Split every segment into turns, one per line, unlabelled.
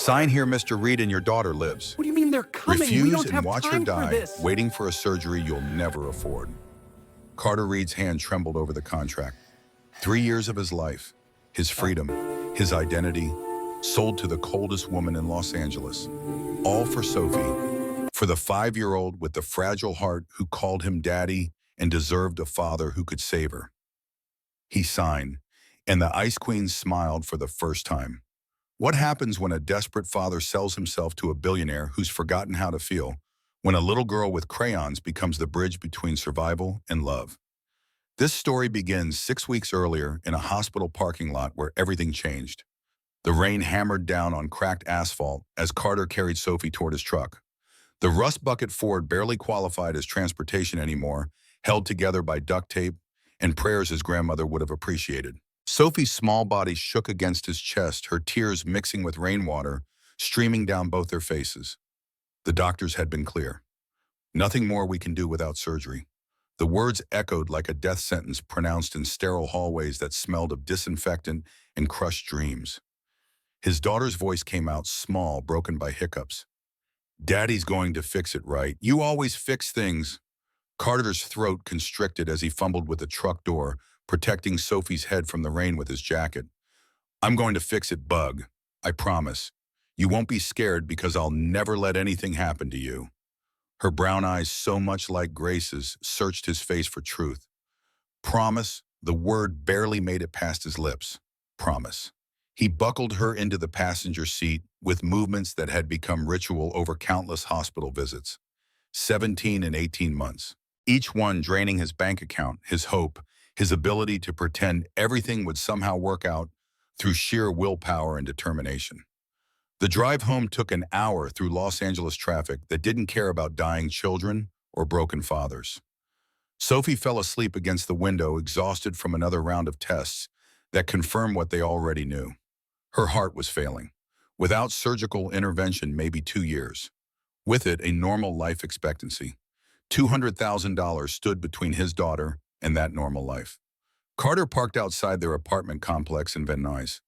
Sign here, Mr. Reed, and your daughter lives.
What do you mean they're coming? We
Refuse
don't
and
have
watch her
time for
die,
this.
waiting for a surgery you'll never afford. Carter Reed's hand trembled over the contract. 3 years of his life, his freedom, his identity, sold to the coldest woman in Los Angeles. All for Sophie, for the 5-year-old with the fragile heart who called him daddy and deserved a father who could save her. He signed, and the Ice Queen smiled for the first time. What happens when a desperate father sells himself to a billionaire who's forgotten how to feel, when a little girl with crayons becomes the bridge between survival and love? This story begins 6 weeks earlier in a hospital parking lot where everything changed. The rain hammered down on cracked asphalt as Carter carried Sophie toward his truck. The rust bucket Ford barely qualified as transportation anymore, held together by duct tape and prayers his grandmother would have appreciated. Sophie's small body shook against his chest, her tears mixing with rainwater, streaming down both their faces. The doctors had been clear. Nothing more we can do without surgery. The words echoed like a death sentence pronounced in sterile hallways that smelled of disinfectant and crushed dreams. His daughter's voice came out small, broken by hiccups. "Daddy's going to fix it, right? You always fix things." Carter's throat constricted as he fumbled with the truck door, protecting Sophie's head from the rain with his jacket. "I'm going to fix it, Bug. I promise. You won't be scared because I'll never let anything happen to you." Her brown eyes, so much like Grace's, searched his face for truth. Promise, the word barely made it past his lips. Promise. He buckled her into the passenger seat with movements that had become ritual over countless hospital visits. 17 and 18 months. Each one draining his bank account, his hope, his ability to pretend everything would somehow work out through sheer willpower and determination. The drive home took an hour through Los Angeles traffic that didn't care about dying children or broken fathers. Sophie fell asleep against the window, exhausted from another round of tests that confirmed what they already knew. Her heart was failing. Without surgical intervention, maybe 2 years. With it, a normal life expectancy. $200,000 stood between his daughter and that normal life. Carter parked outside their apartment complex in Van Nuys.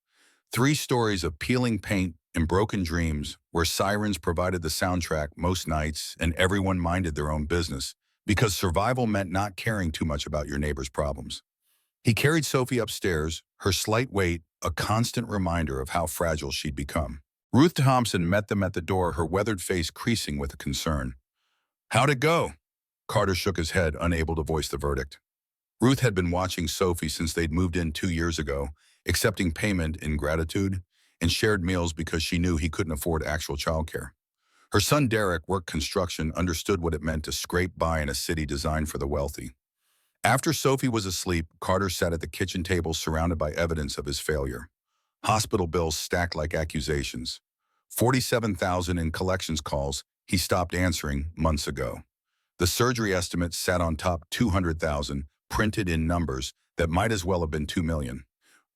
3 stories of peeling paint and broken dreams where sirens provided the soundtrack most nights and everyone minded their own business because survival meant not caring too much about your neighbor's problems. He carried Sophie upstairs, her slight weight a constant reminder of how fragile she'd become. Ruth Thompson met them at the door, her weathered face creasing with concern. "How'd it go?" Carter shook his head, unable to voice the verdict. Ruth had been watching Sophie since they'd moved in 2 years ago, accepting payment in gratitude and shared meals because she knew he couldn't afford actual childcare. Her son Derek worked construction, understood what it meant to scrape by in a city designed for the wealthy. After Sophie was asleep, Carter sat at the kitchen table surrounded by evidence of his failure. Hospital bills stacked like accusations. 47,000 in collections calls he stopped answering months ago. The surgery estimate sat on top 200,000, printed in numbers that might as well have been 2 million.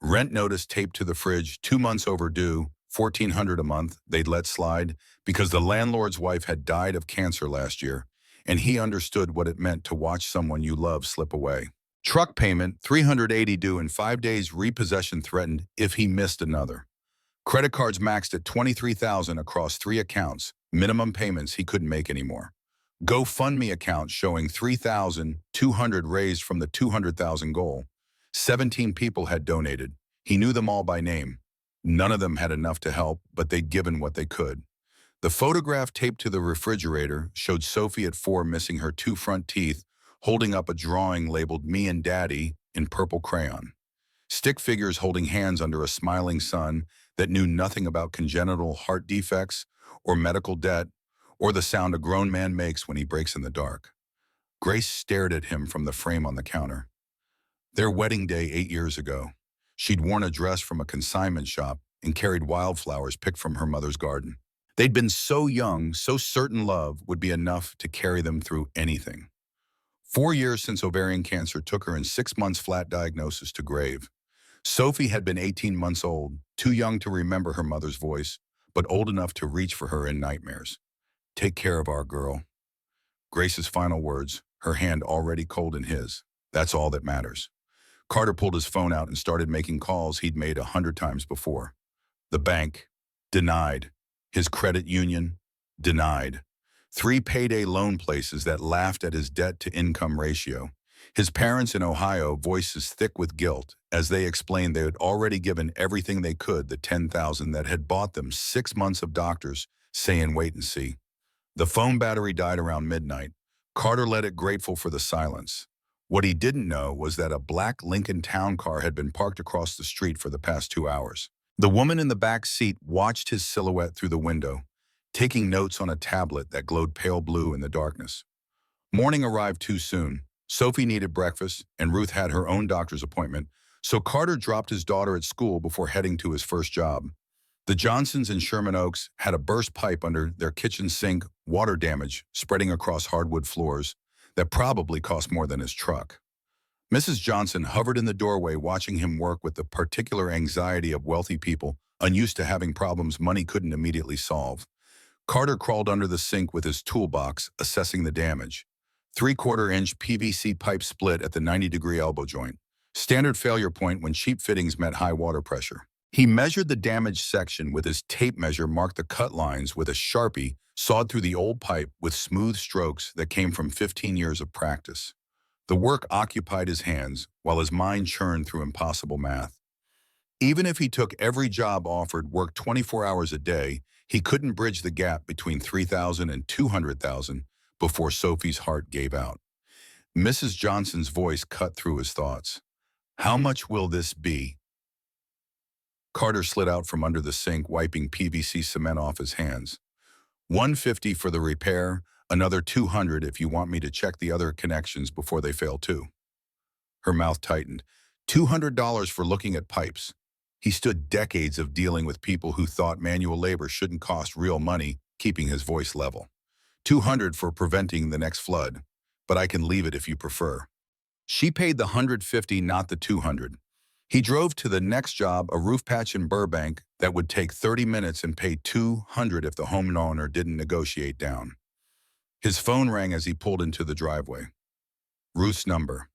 Rent notice taped to the fridge, 2 months overdue, 1,400 a month they'd let slide because the landlord's wife had died of cancer last year, and he understood what it meant to watch someone you love slip away. Truck payment, 380 due in 5 days, repossession threatened if he missed another. Credit cards maxed at 23,000 across 3 accounts, minimum payments he couldn't make anymore. GoFundMe account showing 3,200 raised from the 200,000 goal. 17 people had donated. He knew them all by name. None of them had enough to help, but they'd given what they could. The photograph taped to the refrigerator showed Sophie at 4 missing her 2 front teeth, holding up a drawing labeled "Me and Daddy" in purple crayon. Stick figures holding hands under a smiling sun that knew nothing about congenital heart defects or medical debt or the sound a grown man makes when he breaks in the dark. Grace stared at him from the frame on the counter. Their wedding day 8 years ago. She'd worn a dress from a consignment shop and carried wildflowers picked from her mother's garden. They'd been so young, so certain love would be enough to carry them through anything. 4 years since ovarian cancer took her in 6 months flat diagnosis to grave. Sophie had been 18 months old, too young to remember her mother's voice, but old enough to reach for her in nightmares. "Take care of our girl." Grace's final words, her hand already cold in his. That's all that matters. Carter pulled his phone out and started making calls he'd made 100 times before. The bank, denied. His credit union? Denied. 3 payday loan places that laughed at his debt-to-income ratio. His parents in Ohio, voices thick with guilt, as they explained they had already given everything they could, the $10,000 that had bought them 6 months of doctors, saying wait and see. The phone battery died around midnight. Carter let it, grateful for the silence. What he didn't know was that a black Lincoln Town car had been parked across the street for the past 2 hours. The woman in the back seat watched his silhouette through the window, taking notes on a tablet that glowed pale blue in the darkness. Morning arrived too soon. Sophie needed breakfast, and Ruth had her own doctor's appointment, so Carter dropped his daughter at school before heading to his first job. The Johnsons in Sherman Oaks had a burst pipe under their kitchen sink, water damage spreading across hardwood floors that probably cost more than his truck. Mrs. Johnson hovered in the doorway, watching him work with the particular anxiety of wealthy people unused to having problems money couldn't immediately solve. Carter crawled under the sink with his toolbox, assessing the damage. 3/4-inch PVC pipe split at the 90-degree elbow joint. Standard failure point when cheap fittings met high water pressure. He measured the damaged section with his tape measure, marked the cut lines with a Sharpie, sawed through the old pipe with smooth strokes that came from 15 years of practice. The work occupied his hands, while his mind churned through impossible math. Even if he took every job offered, worked 24 hours a day, he couldn't bridge the gap between 3,000 and 200,000 before Sophie's heart gave out. Mrs. Johnson's voice cut through his thoughts. How much will this be? Carter slid out from under the sink, wiping PVC cement off his hands. $150 for the repair, another $200 if you want me to check the other connections before they fail too. Her mouth tightened. $200 for looking at pipes. He stood decades of dealing with people who thought manual labor shouldn't cost real money, keeping his voice level. $200 for preventing the next flood, but I can leave it if you prefer. She paid the $150, not the $200. He drove to the next job, a roof patch in Burbank that would take 30 minutes, and paid $200 if the homeowner didn't negotiate down. His phone rang as he pulled into the driveway. Ruth's number.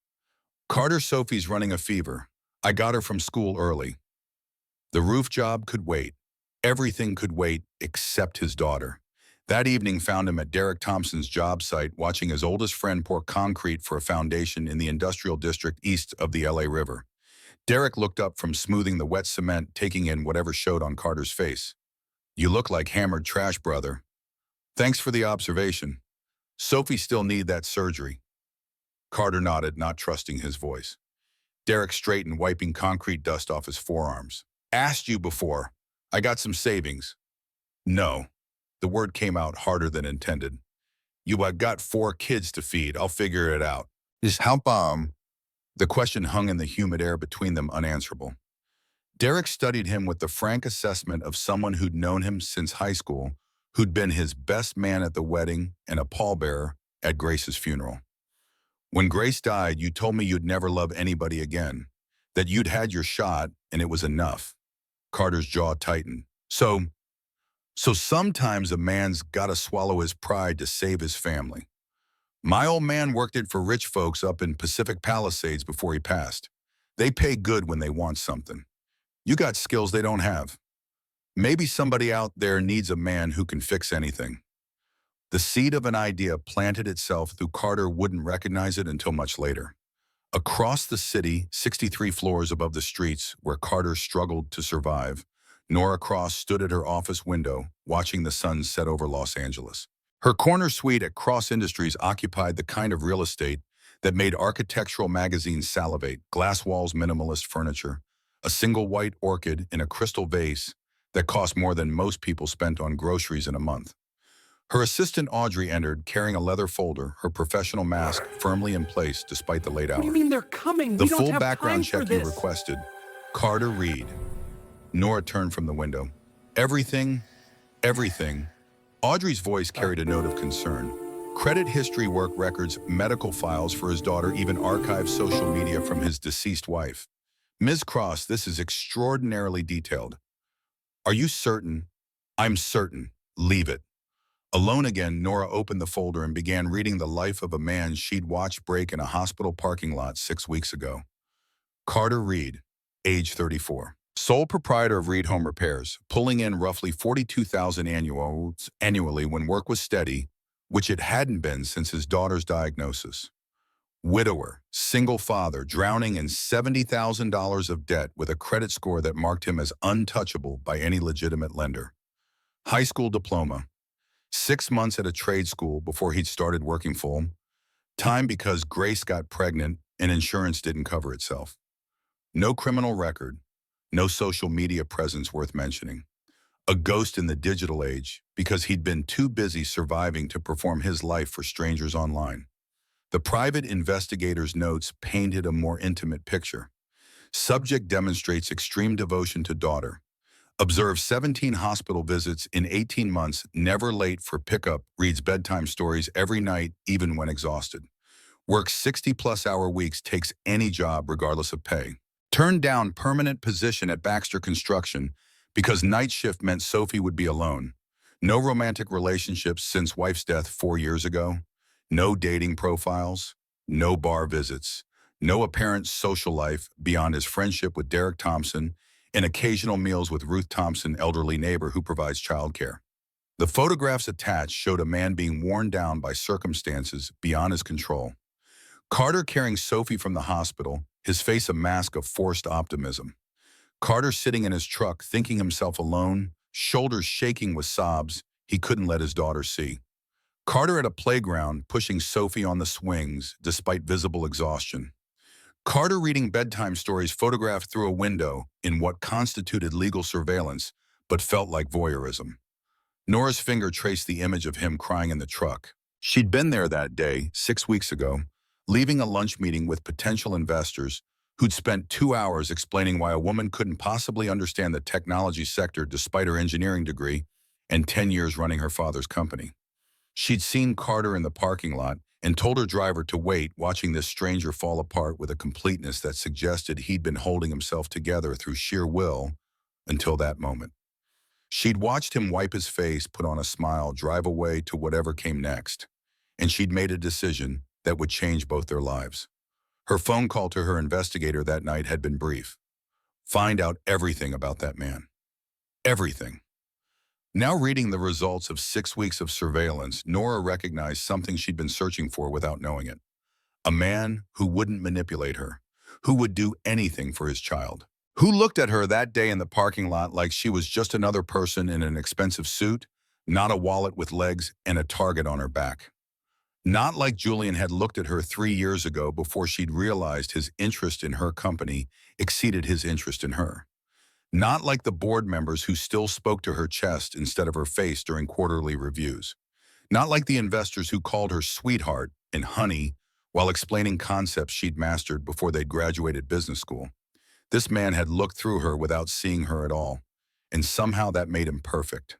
Carter, Sophie's running a fever. I got her from school early. The roof job could wait. Everything could wait except his daughter. That evening found him at Derek Thompson's job site, watching his oldest friend pour concrete for a foundation in the industrial district east of the LA River. Derek looked up from smoothing the wet cement, taking in whatever showed on Carter's face. You look like hammered trash, brother. Thanks for the observation. Sophie still need that surgery. Carter nodded, not trusting his voice. Derek straightened, wiping concrete dust off his forearms. Asked you before. I got some savings. No. The word came out harder than intended. You got 4 kids to feed. I'll figure it out. Just how The question hung in the humid air between them, unanswerable. Derek studied him with the frank assessment of someone who'd known him since high school, who'd been his best man at the wedding and a pallbearer at Grace's funeral. When Grace died, you told me you'd never love anybody again, that you'd had your shot and it was enough. Carter's jaw tightened. So sometimes a man's gotta swallow his pride to save his family. My old man worked it for rich folks up in Pacific Palisades before he passed. They pay good when they want something. You got skills they don't have. Maybe somebody out there needs a man who can fix anything. The seed of an idea planted itself, though Carter wouldn't recognize it until much later. Across the city, 63 floors above the streets where Carter struggled to survive, Nora Cross stood at her office window, watching the sun set over Los Angeles. Her corner suite at Cross Industries occupied the kind of real estate that made architectural magazines salivate: glass walls, minimalist furniture, a single white orchid in a crystal vase that cost more than most people spent on groceries in a month. Her assistant Audrey entered, carrying a leather folder, her professional mask firmly in place despite the late hour.
What do you mean they're coming?
The full background check you requested. Carter Reed. Nora turned from the window. Everything. Audrey's voice carried a note of concern. Credit history, work records, medical files for his daughter, even archived social media from his deceased wife. Ms. Cross, this is extraordinarily detailed. Are you certain? I'm certain. Leave it. Alone again, Nora opened the folder and began reading the life of a man she'd watched break in a hospital parking lot 6 weeks ago. Carter Reed, age 34. Sole proprietor of Reed Home Repairs, pulling in roughly $42,000 annually when work was steady, which it hadn't been since his daughter's diagnosis. Widower, single father, drowning in $70,000 of debt with a credit score that marked him as untouchable by any legitimate lender. High school diploma, 6 months at a trade school before he'd started working full time because Grace got pregnant and insurance didn't cover itself. No criminal record, no social media presence worth mentioning. A ghost in the digital age because he'd been too busy surviving to perform his life for strangers online. The private investigator's notes painted a more intimate picture. Subject demonstrates extreme devotion to daughter. Observes 17 hospital visits in 18 months, never late for pickup, reads bedtime stories every night, even when exhausted. Works 60-plus hour weeks, takes any job regardless of pay. Turned down permanent position at Baxter Construction because night shift meant Sophie would be alone. No romantic relationships since wife's death 4 years ago. No dating profiles. No bar visits. No apparent social life beyond his friendship with Derek Thompson and occasional meals with Ruth Thompson, elderly neighbor who provides childcare. The photographs attached showed a man being worn down by circumstances beyond his control. Carter carrying Sophie from the hospital, his face a mask of forced optimism. Carter sitting in his truck, thinking himself alone, shoulders shaking with sobs he couldn't let his daughter see. Carter at a playground, pushing Sophie on the swings despite visible exhaustion. Carter reading bedtime stories photographed through a window in what constituted legal surveillance, but felt like voyeurism. Nora's finger traced the image of him crying in the truck. She'd been there that day, 6 weeks ago, leaving a lunch meeting with potential investors who'd spent 2 hours explaining why a woman couldn't possibly understand the technology sector despite her engineering degree and 10 years running her father's company. She'd seen Carter in the parking lot and told her driver to wait, watching this stranger fall apart with a completeness that suggested he'd been holding himself together through sheer will until that moment. She'd watched him wipe his face, put on a smile, drive away to whatever came next, and she'd made a decision that would change both their lives. Her phone call to her investigator that night had been brief. Find out everything about that man. Everything. Now reading the results of 6 weeks of surveillance, Nora recognized something she'd been searching for without knowing it. A man who wouldn't manipulate her, who would do anything for his child, who looked at her that day in the parking lot like she was just another person in an expensive suit, not a wallet with legs and a target on her back. Not like Julian had looked at her 3 years ago before she'd realized his interest in her company exceeded his interest in her. Not like the board members who still spoke to her chest instead of her face during quarterly reviews. Not like the investors who called her sweetheart and honey while explaining concepts she'd mastered before they'd graduated business school. This man had looked through her without seeing her at all, and somehow that made him perfect.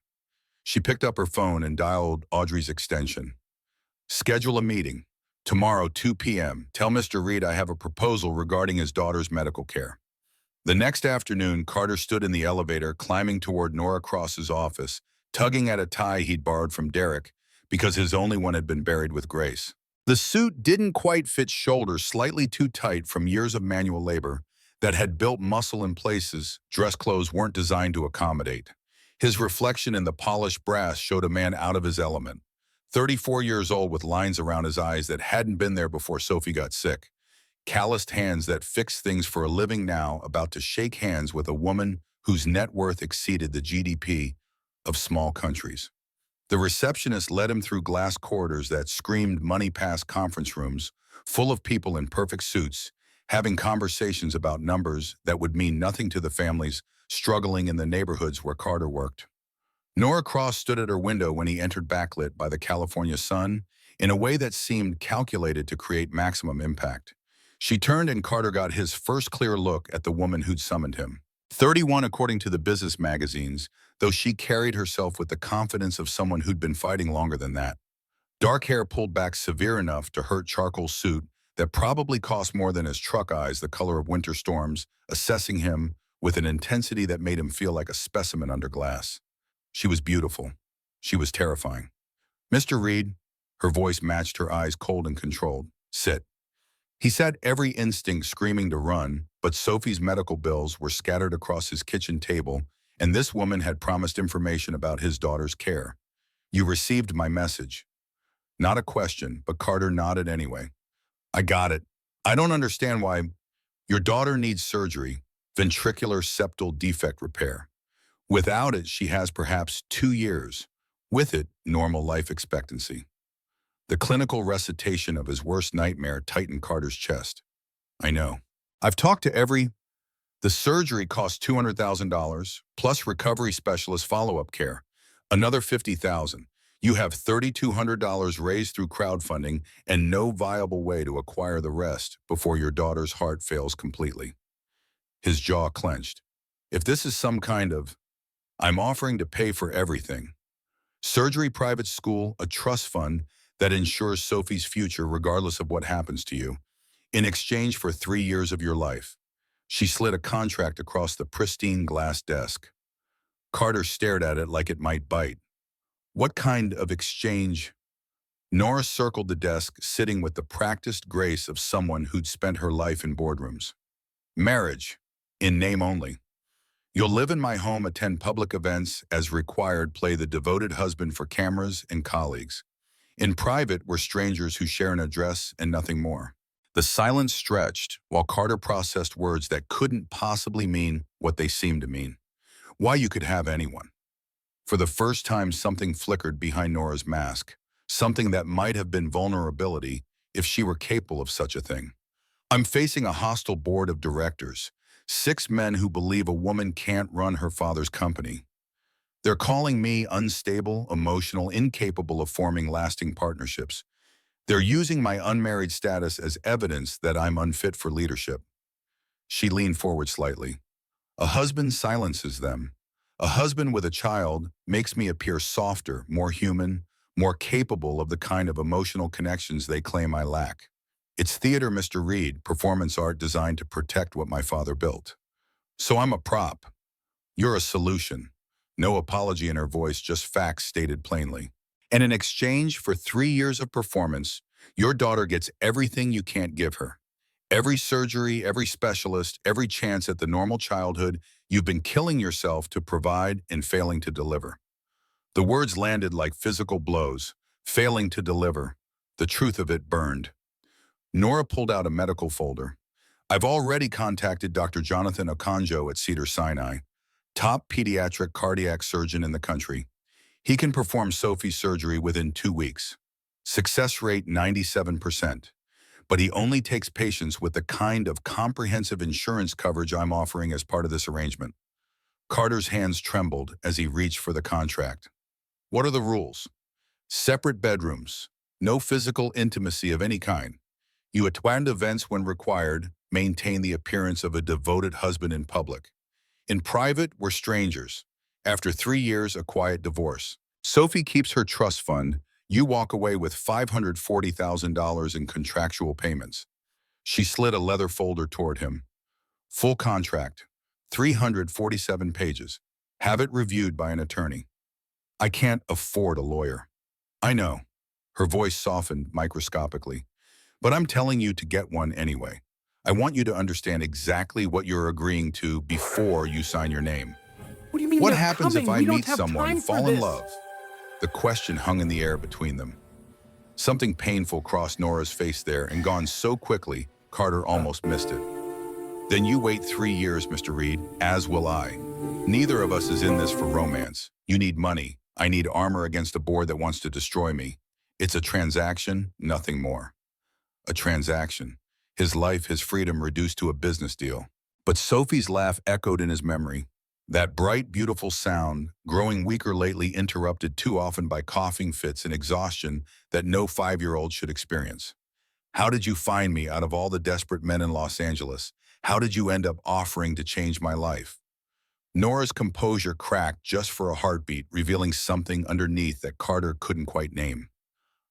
She picked up her phone and dialed Audrey's extension. Schedule a meeting. Tomorrow, 2 p.m. Tell Mr. Reed I have a proposal regarding his daughter's medical care. The next afternoon, Carter stood in the elevator, climbing toward Nora Cross's office, tugging at a tie he'd borrowed from Derek because his only one had been buried with Grace. The suit didn't quite fit shoulders, slightly too tight from years of manual labor that had built muscle in places dress clothes weren't designed to accommodate. His reflection in the polished brass showed a man out of his element, 34 years old with lines around his eyes that hadn't been there before Sophie got sick. Calloused hands that fix things for a living now, about to shake hands with a woman whose net worth exceeded the GDP of small countries. The receptionist led him through glass corridors that screamed money past conference rooms, full of people in perfect suits, having conversations about numbers that would mean nothing to the families struggling in the neighborhoods where Carter worked. Nora Cross stood at her window when he entered, backlit by the California sun, in a way that seemed calculated to create maximum impact. She turned and Carter got his first clear look at the woman who'd summoned him. 31 according to the business magazines, though she carried herself with the confidence of someone who'd been fighting longer than that. Dark hair pulled back severe enough to hurt charcoal suit that probably cost more than his truck eyes, the color of winter storms, assessing him with an intensity that made him feel like a specimen under glass. She was beautiful. She was terrifying. Mr. Reed, her voice matched her eyes, cold and controlled. Sit. He sat, every instinct screaming to run, But Sophie's medical bills were scattered across his kitchen table, and this woman had promised information about his daughter's care. You received my message. Not a question, but Carter nodded anyway. I got it. I don't understand why. Your daughter needs surgery, ventricular septal defect repair. Without it, she has perhaps 2 years. With it, normal life expectancy. The clinical recitation of his worst nightmare tightened Carter's chest. I know. I've talked to The surgery cost $200,000, plus recovery specialist follow-up care. Another $50,000. You have $3,200 raised through crowdfunding and no viable way to acquire the rest before your daughter's heart fails completely. His jaw clenched. If this is some kind of, I'm offering to pay for everything. Surgery private school, a trust fund that ensures Sophie's future regardless of what happens to you, in exchange for 3 years of your life. She slid a contract across the pristine glass desk. Carter stared at it like it might bite. What kind of exchange? Nora circled the desk, sitting with the practiced grace of someone who'd spent her life in boardrooms. Marriage, in name only. You'll live in my home, attend public events as required, play the devoted husband for cameras and colleagues. In private, we're strangers who share an address and nothing more. The silence stretched while Carter processed words that couldn't possibly mean what they seemed to mean. Why you could have anyone. For the first time, something flickered behind Nora's mask, something that might have been vulnerability if she were capable of such a thing. I'm facing a hostile board of directors, 6 men who believe a woman can't run her father's company. They're calling me unstable, emotional, incapable of forming lasting partnerships. They're using my unmarried status as evidence that I'm unfit for leadership. She leaned forward slightly. A husband silences them. A husband with a child makes me appear softer, more human, more capable of the kind of emotional connections they claim I lack. It's theater, Mr. Reed, performance art designed to protect what my father built. So I'm a prop. You're a solution. No apology in her voice, just facts stated plainly. And in exchange for 3 years of performance, your daughter gets everything you can't give her. Every surgery, every specialist, every chance at the normal childhood you've been killing yourself to provide and failing to deliver. The words landed like physical blows, failing to deliver. The truth of it burned. Nora pulled out a medical folder. I've already contacted Dr. Jonathan Okonjo at Cedars-Sinai, top pediatric cardiac surgeon in the country. He can perform Sophie's surgery within 2 weeks. Success rate 97%. But he only takes patients with the kind of comprehensive insurance coverage I'm offering as part of this arrangement. Carter's hands trembled as he reached for the contract. What are the rules? Separate bedrooms. No physical intimacy of any kind. You attend events when required, maintain the appearance of a devoted husband in public. In private, we're strangers. After 3 years, a quiet divorce. Sophie keeps her trust fund. You walk away with $540,000 in contractual payments. She slid a leather folder toward him. Full contract, 347 pages. Have it reviewed by an attorney. I can't afford a lawyer. I know. Her voice softened microscopically. But I'm telling you to get one anyway. I want you to understand exactly what you're agreeing to before you sign your name.
What do you mean?
What
they're
happens
coming?
if I
We don't
meet
have
someone,
time for
fall in
this.
love? The question hung in the air between them. Something painful crossed Nora's face there and gone so quickly, Carter almost missed it. Then you wait 3 years, Mr. Reed, as will I. Neither of us is in this for romance. You need money. I need armor against a board that wants to destroy me. It's a transaction, nothing more. A transaction. His life, his freedom reduced to a business deal. But Sophie's laugh echoed in his memory. That bright, beautiful sound, growing weaker lately, interrupted too often by coughing fits and exhaustion that no 5-year-old should experience. How did you find me out of all the desperate men in Los Angeles? How did you end up offering to change my life? Nora's composure cracked just for a heartbeat, revealing something underneath that Carter couldn't quite name.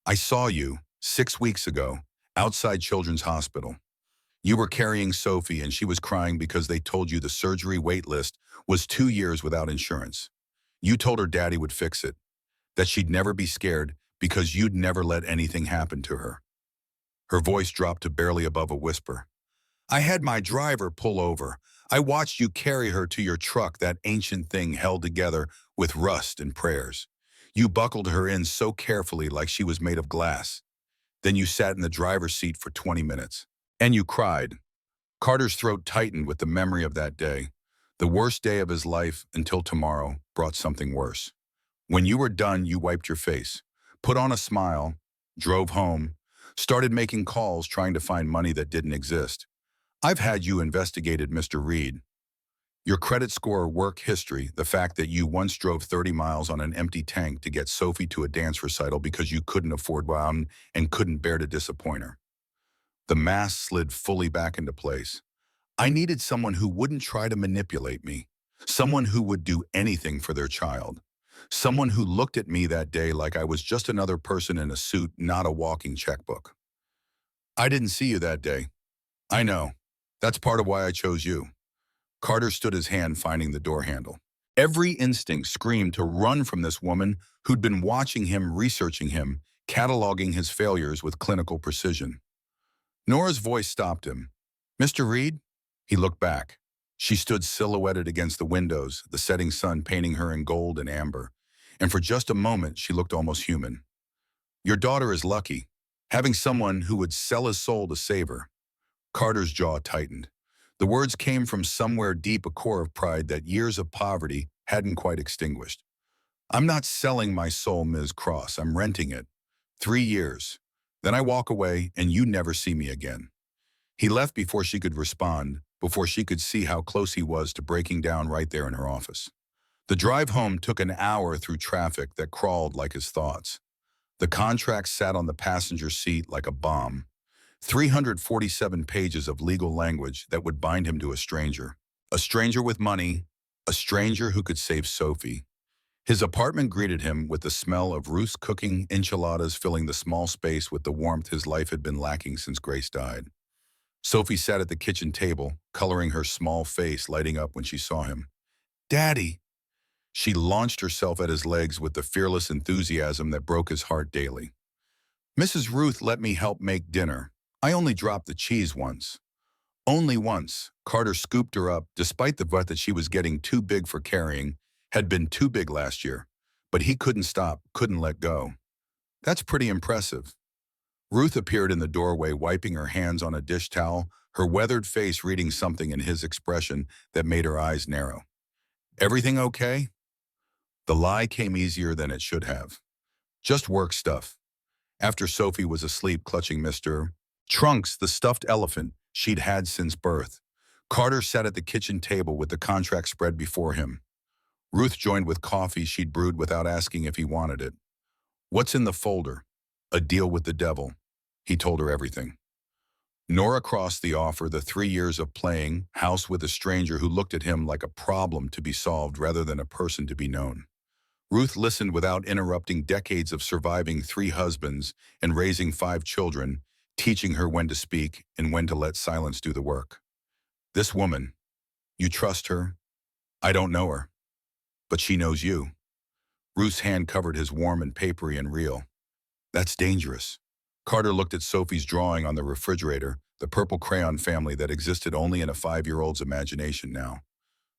I saw you, 6 weeks ago, outside Children's Hospital. You were carrying Sophie and she was crying because they told you the surgery wait list was 2 years without insurance. You told her daddy would fix it, that she'd never be scared because you'd never let anything happen to her. Her voice dropped to barely above a whisper. I had my driver pull over. I watched you carry her to your truck, that ancient thing held together with rust and prayers. You buckled her in so carefully like she was made of glass. Then you sat in the driver's seat for 20 minutes. And you cried. Carter's throat tightened with the memory of that day. The worst day of his life until tomorrow brought something worse. When you were done, you wiped your face, put on a smile, drove home, started making calls trying to find money that didn't exist. I've had you investigated, Mr. Reed. Your credit score, work history, the fact that you once drove 30 miles on an empty tank to get Sophie to a dance recital because you couldn't afford one and couldn't bear to disappoint her. The mask slid fully back into place. I needed someone who wouldn't try to manipulate me, someone who would do anything for their child, someone who looked at me that day like I was just another person in a suit, not a walking checkbook. I didn't see you that day. I know. That's part of why I chose you. Carter stood his hand finding the door handle. Every instinct screamed to run from this woman who'd been watching him, researching him, cataloging his failures with clinical precision. Nora's voice stopped him. Mr. Reed? He looked back. She stood silhouetted against the windows, the setting sun painting her in gold and amber. And for just a moment, she looked almost human. Your daughter is lucky, having someone who would sell his soul to save her. Carter's jaw tightened. The words came from somewhere deep, a core of pride that years of poverty hadn't quite extinguished. I'm not selling my soul, Ms. Cross. I'm renting it. 3 years. Then I walk away and you never see me again. He left before she could respond, before she could see how close he was to breaking down right there in her office. The drive home took an hour through traffic that crawled like his thoughts. The contract sat on the passenger seat like a bomb. 347 pages of legal language that would bind him to a stranger. A stranger with money, a stranger who could save Sophie. His apartment greeted him with the smell of Ruth's cooking enchiladas filling the small space with the warmth his life had been lacking since Grace died. Sophie sat at the kitchen table, coloring her small face lighting up when she saw him. Daddy! She launched herself at his legs with the fearless enthusiasm that broke his heart daily. Mrs. Ruth let me help make dinner. I only dropped the cheese once. Only once. Carter scooped her up, despite the fact that she was getting too big for carrying, had been too big last year. But he couldn't stop, couldn't let go. That's pretty impressive. Ruth appeared in the doorway, wiping her hands on a dish towel, her weathered face reading something in his expression that made her eyes narrow. Everything okay? The lie came easier than it should have. Just work stuff. After Sophie was asleep clutching Mr. Trunks, the stuffed elephant she'd had since birth, Carter sat at the kitchen table with the contract spread before him. Ruth joined with coffee she'd brewed without asking if he wanted it. What's in the folder? A deal with the devil. He told her everything. Nora crossed the offer, the 3 years of playing house with a stranger who looked at him like a problem to be solved rather than a person to be known. Ruth listened without interrupting, decades of surviving 3 husbands and raising 5 children, teaching her when to speak and when to let silence do the work. This woman, you trust her? I don't know her, but she knows you. Ruth's hand covered his warm and papery and real. That's dangerous. Carter looked at Sophie's drawing on the refrigerator, the purple crayon family that existed only in a 5-year-old's imagination now.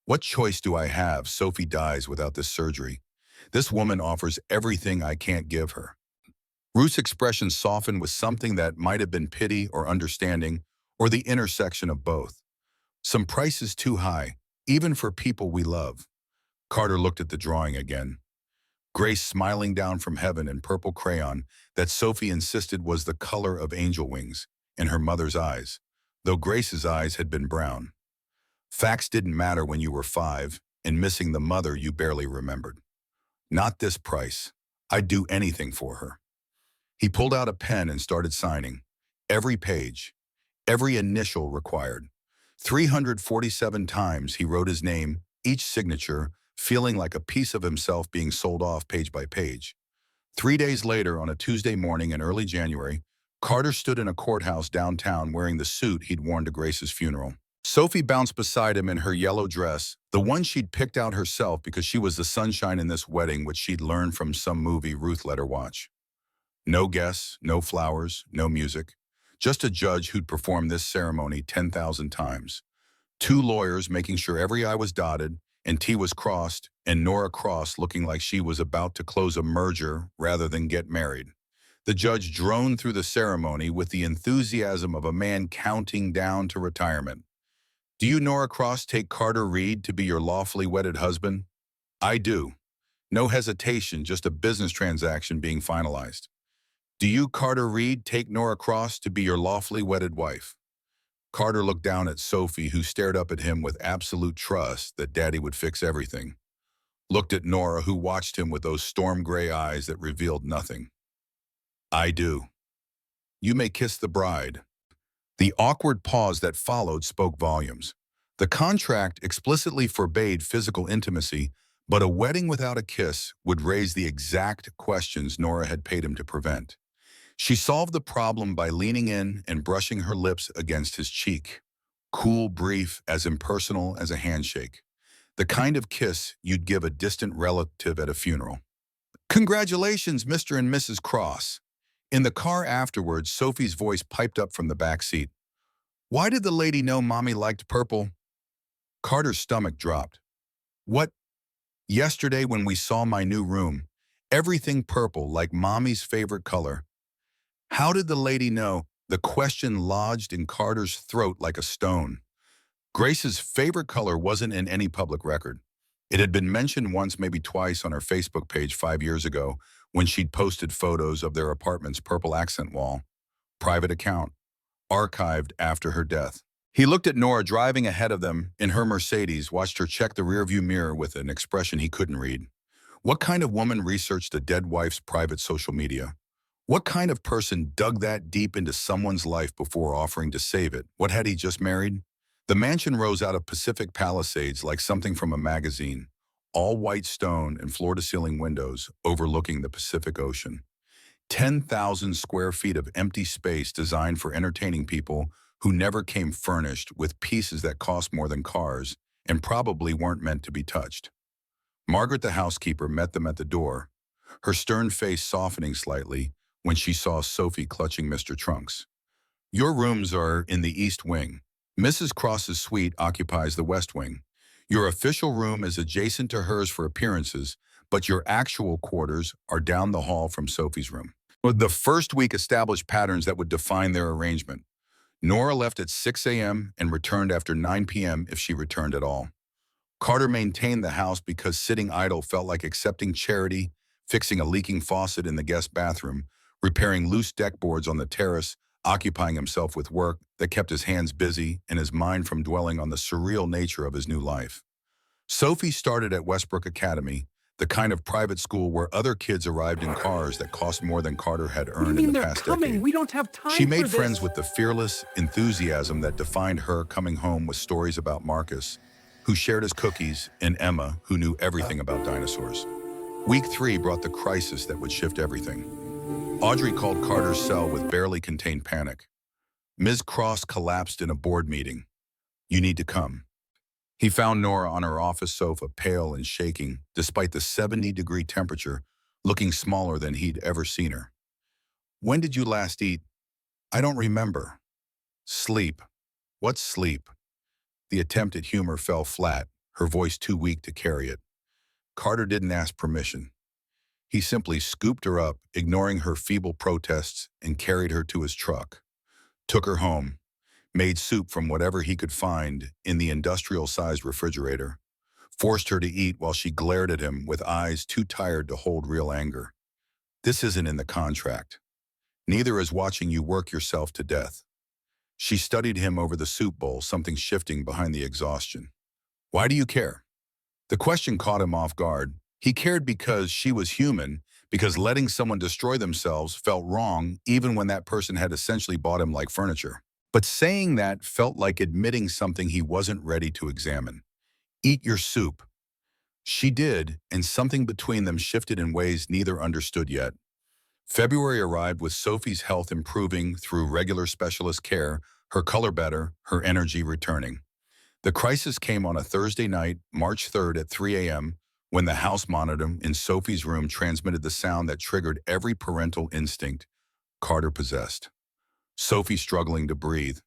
What choice do I have? Sophie dies without this surgery. This woman offers everything I can't give her. Ruth's expression softened with something that might have been pity or understanding, or the intersection of both. Some price is too high, even for people we love. Carter looked at the drawing again. Grace smiling down from heaven in purple crayon that Sophie insisted was the color of angel wings in her mother's eyes, though Grace's eyes had been brown. Facts didn't matter when you were 5 and missing the mother you barely remembered. Not this price. I'd do anything for her. He pulled out a pen and started signing. Every page, every initial required. 347 times he wrote his name, each signature, feeling like a piece of himself being sold off page by page. 3 days later, on a Tuesday morning in early January, Carter stood in a courthouse downtown wearing the suit he'd worn to Grace's funeral. Sophie bounced beside him in her yellow dress, the one she'd picked out herself because she was the sunshine in this wedding, which she'd learned from some movie Ruth let her watch. No guests, no flowers, no music. Just a judge who'd performed this ceremony 10,000 times. Two lawyers making sure every I was dotted and T was crossed, and Nora Cross looking like she was about to close a merger rather than get married. The judge droned through the ceremony with the enthusiasm of a man counting down to retirement. Do you, Nora Cross, take Carter Reed to be your lawfully wedded husband? I do. No hesitation, just a business transaction being finalized. Do you, Carter Reed, take Nora Cross to be your lawfully wedded wife? Carter looked down at Sophie, who stared up at him with absolute trust that Daddy would fix everything. Looked at Nora, who watched him with those storm gray eyes that revealed nothing. I do. You may kiss the bride. The awkward pause that followed spoke volumes. The contract explicitly forbade physical intimacy, but a wedding without a kiss would raise the exact questions Nora had paid him to prevent. She solved the problem by leaning in and brushing her lips against his cheek. Cool, brief, as impersonal as a handshake. The kind of kiss you'd give a distant relative at a funeral. Congratulations, Mr. and Mrs. Cross. In the car afterwards, Sophie's voice piped up from the back seat. Why did the lady know Mommy liked purple? Carter's stomach dropped. What? Yesterday when we saw my new room, everything purple like Mommy's favorite color. How did the lady know? The question lodged in Carter's throat like a stone. Grace's favorite color wasn't in any public record. It had been mentioned once, maybe twice, on her Facebook page 5 years ago when she'd posted photos of their apartment's purple accent wall. Private account. Archived after her death. He looked at Nora driving ahead of them in her Mercedes, watched her check the rearview mirror with an expression he couldn't read. What kind of woman researched a dead wife's private social media? What kind of person dug that deep into someone's life before offering to save it? What had he just married? The mansion rose out of Pacific Palisades like something from a magazine, all white stone and floor-to-ceiling windows overlooking the Pacific Ocean. 10,000 square feet of empty space designed for entertaining people who never came furnished with pieces that cost more than cars and probably weren't meant to be touched. Margaret, the housekeeper, met them at the door, her stern face softening slightly when she saw Sophie clutching Mr. Trunks. Your rooms are in the East Wing. Mrs. Cross's suite occupies the West Wing. Your official room is adjacent to hers for appearances, but your actual quarters are down the hall from Sophie's room. The first week established patterns that would define their arrangement. Nora left at 6 a.m. and returned after 9 p.m. if she returned at all. Carter maintained the house because sitting idle felt like accepting charity, fixing a leaking faucet in the guest bathroom, repairing loose deck boards on the terrace, occupying himself with work that kept his hands busy and his mind from dwelling on the surreal nature of his new life. Sophie started at Westbrook Academy, the kind of private school where other kids arrived in cars that cost more than Carter had earned in the past decade.
We don't have time.
She made friends with the fearless enthusiasm that defined her, coming home with stories about Marcus, who shared his cookies, and Emma, who knew everything about dinosaurs. Week 3 brought the crisis that would shift everything. Audrey called Carter's cell with barely contained panic. Ms. Cross collapsed in a board meeting. You need to come. He found Nora on her office sofa, pale and shaking, despite the 70-degree temperature, looking smaller than he'd ever seen her. When did you last eat? I don't remember. Sleep. What's sleep? The attempt at humor fell flat, her voice too weak to carry it. Carter didn't ask permission. He simply scooped her up, ignoring her feeble protests, and carried her to his truck. Took her home, made soup from whatever he could find in the industrial-sized refrigerator, forced her to eat while she glared at him with eyes too tired to hold real anger. This isn't in the contract. Neither is watching you work yourself to death. She studied him over the soup bowl, something shifting behind the exhaustion. Why do you care? The question caught him off guard. He cared because she was human, because letting someone destroy themselves felt wrong even when that person had essentially bought him like furniture. But saying that felt like admitting something he wasn't ready to examine. Eat your soup. She did, and something between them shifted in ways neither understood yet. February arrived with Sophie's health improving through regular specialist care, her color better, her energy returning. The crisis came on a Thursday night, March 3rd at 3 a.m., when the house monitor in Sophie's room transmitted the sound that triggered every parental instinct Carter possessed. Sophie struggling to breathe.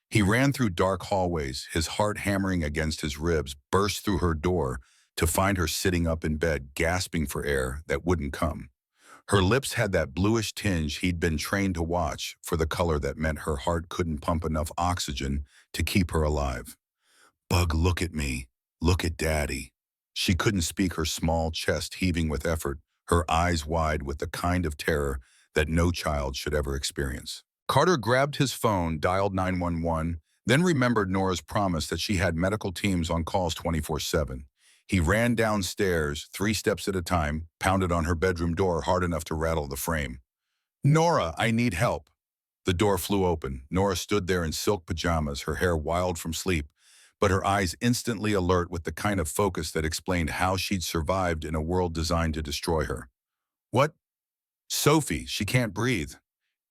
He ran through dark hallways, his heart hammering against his ribs, burst through her door to find her sitting up in bed, gasping for air that wouldn't come. Her lips had that bluish tinge he'd been trained to watch for the color that meant her heart couldn't pump enough oxygen to keep her alive. Bug, look at me. Look at Daddy. She couldn't speak, her small chest heaving with effort, her eyes wide with the kind of terror that no child should ever experience. Carter grabbed his phone, dialed 911, then remembered Nora's promise that she had medical teams on calls 24/7. He ran downstairs, 3 steps at a time, pounded on her bedroom door hard enough to rattle the frame. Nora, I need help. The door flew open. Nora stood there in silk pajamas, her hair wild from sleep, but her eyes instantly alert with the kind of focus that explained how she'd survived in a world designed to destroy her. What? Sophie, she can't breathe.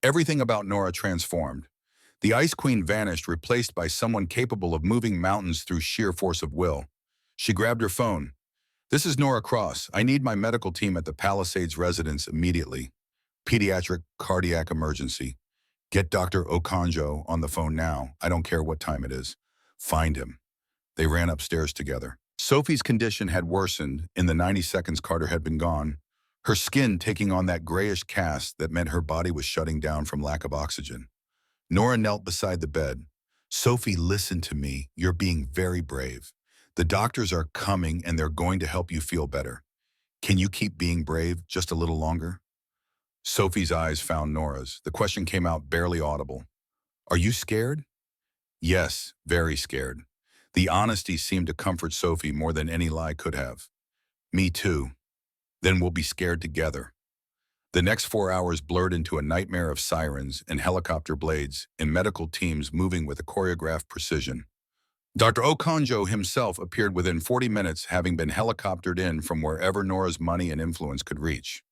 Everything about Nora transformed. The Ice Queen vanished, replaced by someone capable of moving mountains through sheer force of will. She grabbed her phone. This is Nora Cross. I need my medical team at the Palisades residence immediately. Pediatric cardiac emergency. Get Dr. Okonjo on the phone now. I don't care what time it is. Find him. They ran upstairs together. Sophie's condition had worsened in the 90 seconds Carter had been gone, her skin taking on that grayish cast that meant her body was shutting down from lack of oxygen. Nora knelt beside the bed. Sophie, listen to me. You're being very brave. The doctors are coming and they're going to help you feel better. Can you keep being brave just a little longer? Sophie's eyes found Nora's. The question came out barely audible. Are you scared? Yes, very scared. The honesty seemed to comfort Sophie more than any lie could have. Me too. Then we'll be scared together. The next 4 hours blurred into a nightmare of sirens and helicopter blades and medical teams moving with a choreographed precision. Dr. Okonjo himself appeared within 40 minutes, having been helicoptered in from wherever Nora's money and influence could reach.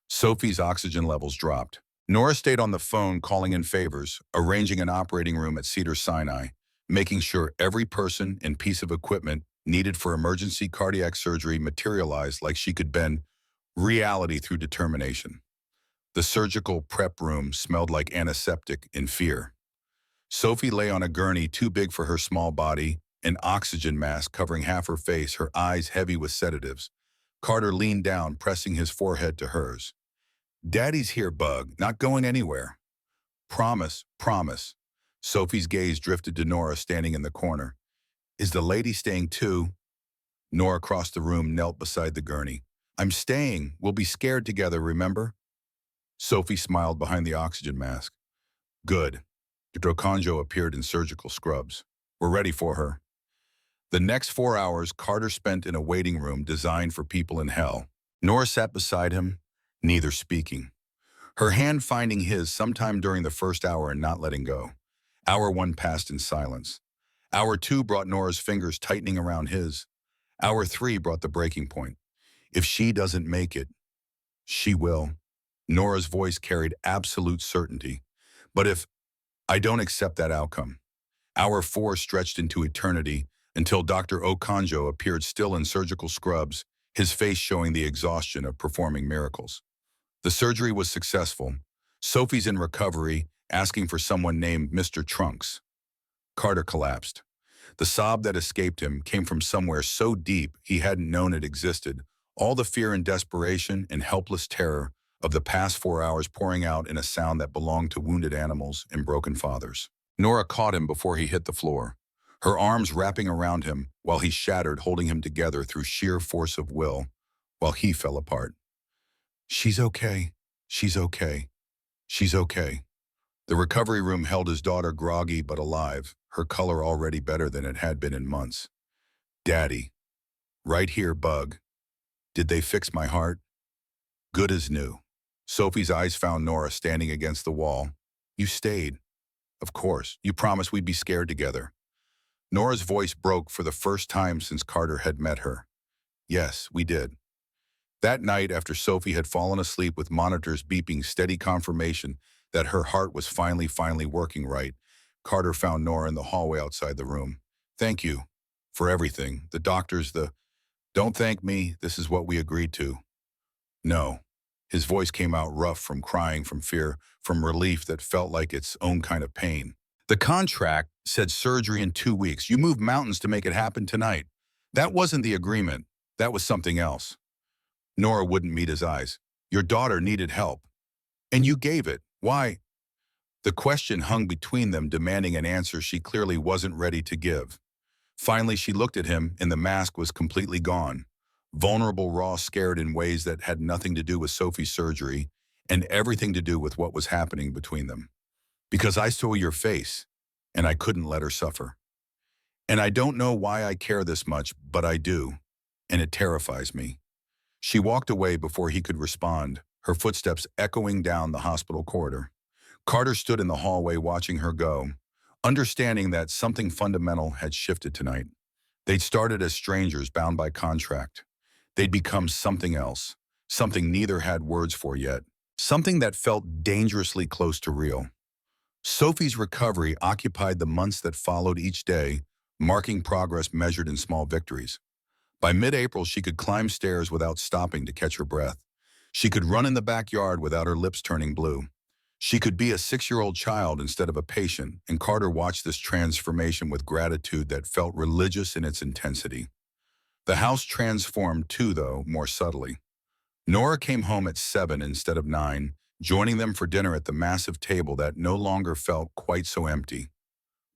Sophie's oxygen levels dropped. Nora stayed on the phone calling in favors, arranging an operating room at Cedars-Sinai, making sure every person and piece of equipment needed for emergency cardiac surgery materialized like she could bend reality through determination. The surgical prep room smelled like antiseptic and fear. Sophie lay on a gurney too big for her small body, an oxygen mask covering half her face, her eyes heavy with sedatives. Carter leaned down, pressing his forehead to hers. Daddy's here, Bug, not going anywhere. Promise, promise. Sophie's gaze drifted to Nora standing in the corner. Is the lady staying too? Nora crossed the room, knelt beside the gurney. I'm staying. We'll be scared together, remember? Sophie smiled behind the oxygen mask. Good. Dr. Okonjo appeared in surgical scrubs. We're ready for her. The next 4 hours Carter spent in a waiting room designed for people in hell. Nora sat beside him, neither speaking. Her hand finding his sometime during the first hour and not letting go. Hour 1 passed in silence. Hour 2 brought Nora's fingers tightening around his. Hour 3 brought the breaking point. If she doesn't make it, she will. Nora's voice carried absolute certainty. But if I don't accept that outcome. Hour 4 stretched into eternity until Dr. Okonjo appeared still in surgical scrubs, his face showing the exhaustion of performing miracles. The surgery was successful. Sophie's in recovery, asking for someone named Mr. Trunks. Carter collapsed. The sob that escaped him came from somewhere so deep he hadn't known it existed, all the fear and desperation and helpless terror of the past 4 hours pouring out in a sound that belonged to wounded animals and broken fathers. Nora caught him before he hit the floor, her arms wrapping around him while he shattered, holding him together through sheer force of will, while he fell apart. She's okay. She's okay. She's okay. The recovery room held his daughter, groggy but alive, her color already better than it had been in months. Daddy. Right here, Bug. Did they fix my heart? Good as new. Sophie's eyes found Nora standing against the wall. You stayed. Of course. You promised we'd be scared together. Nora's voice broke for the first time since Carter had met her. Yes, we did. That night, after Sophie had fallen asleep with monitors beeping steady confirmation that her heart was finally working right, Carter found Nora in the hallway outside the room. Thank you for everything. The doctors, Don't thank me. This is what we agreed to. No. His voice came out rough from crying, from fear, from relief that felt like its own kind of pain. The contract said surgery in 2 weeks. You moved mountains to make it happen tonight. That wasn't the agreement. That was something else. Nora wouldn't meet his eyes. Your daughter needed help. And you gave it. Why? The question hung between them, demanding an answer she clearly wasn't ready to give. Finally, she looked at him, and the mask was completely gone. Vulnerable, raw, scared in ways that had nothing to do with Sophie's surgery and everything to do with what was happening between them. Because I saw your face, and I couldn't let her suffer. And I don't know why I care this much, but I do, and it terrifies me. She walked away before he could respond, her footsteps echoing down the hospital corridor. Carter stood in the hallway watching her go, understanding that something fundamental had shifted tonight. They'd started as strangers bound by contract. They'd become something else, something neither had words for yet, something that felt dangerously close to real. Sophie's recovery occupied the months that followed, each day, marking progress measured in small victories. By mid-April, she could climb stairs without stopping to catch her breath. She could run in the backyard without her lips turning blue. She could be a 6-year-old child instead of a patient, and Carter watched this transformation with gratitude that felt religious in its intensity. The house transformed too, though, more subtly. Nora came home at 7 instead of 9, joining them for dinner at the massive table that no longer felt quite so empty.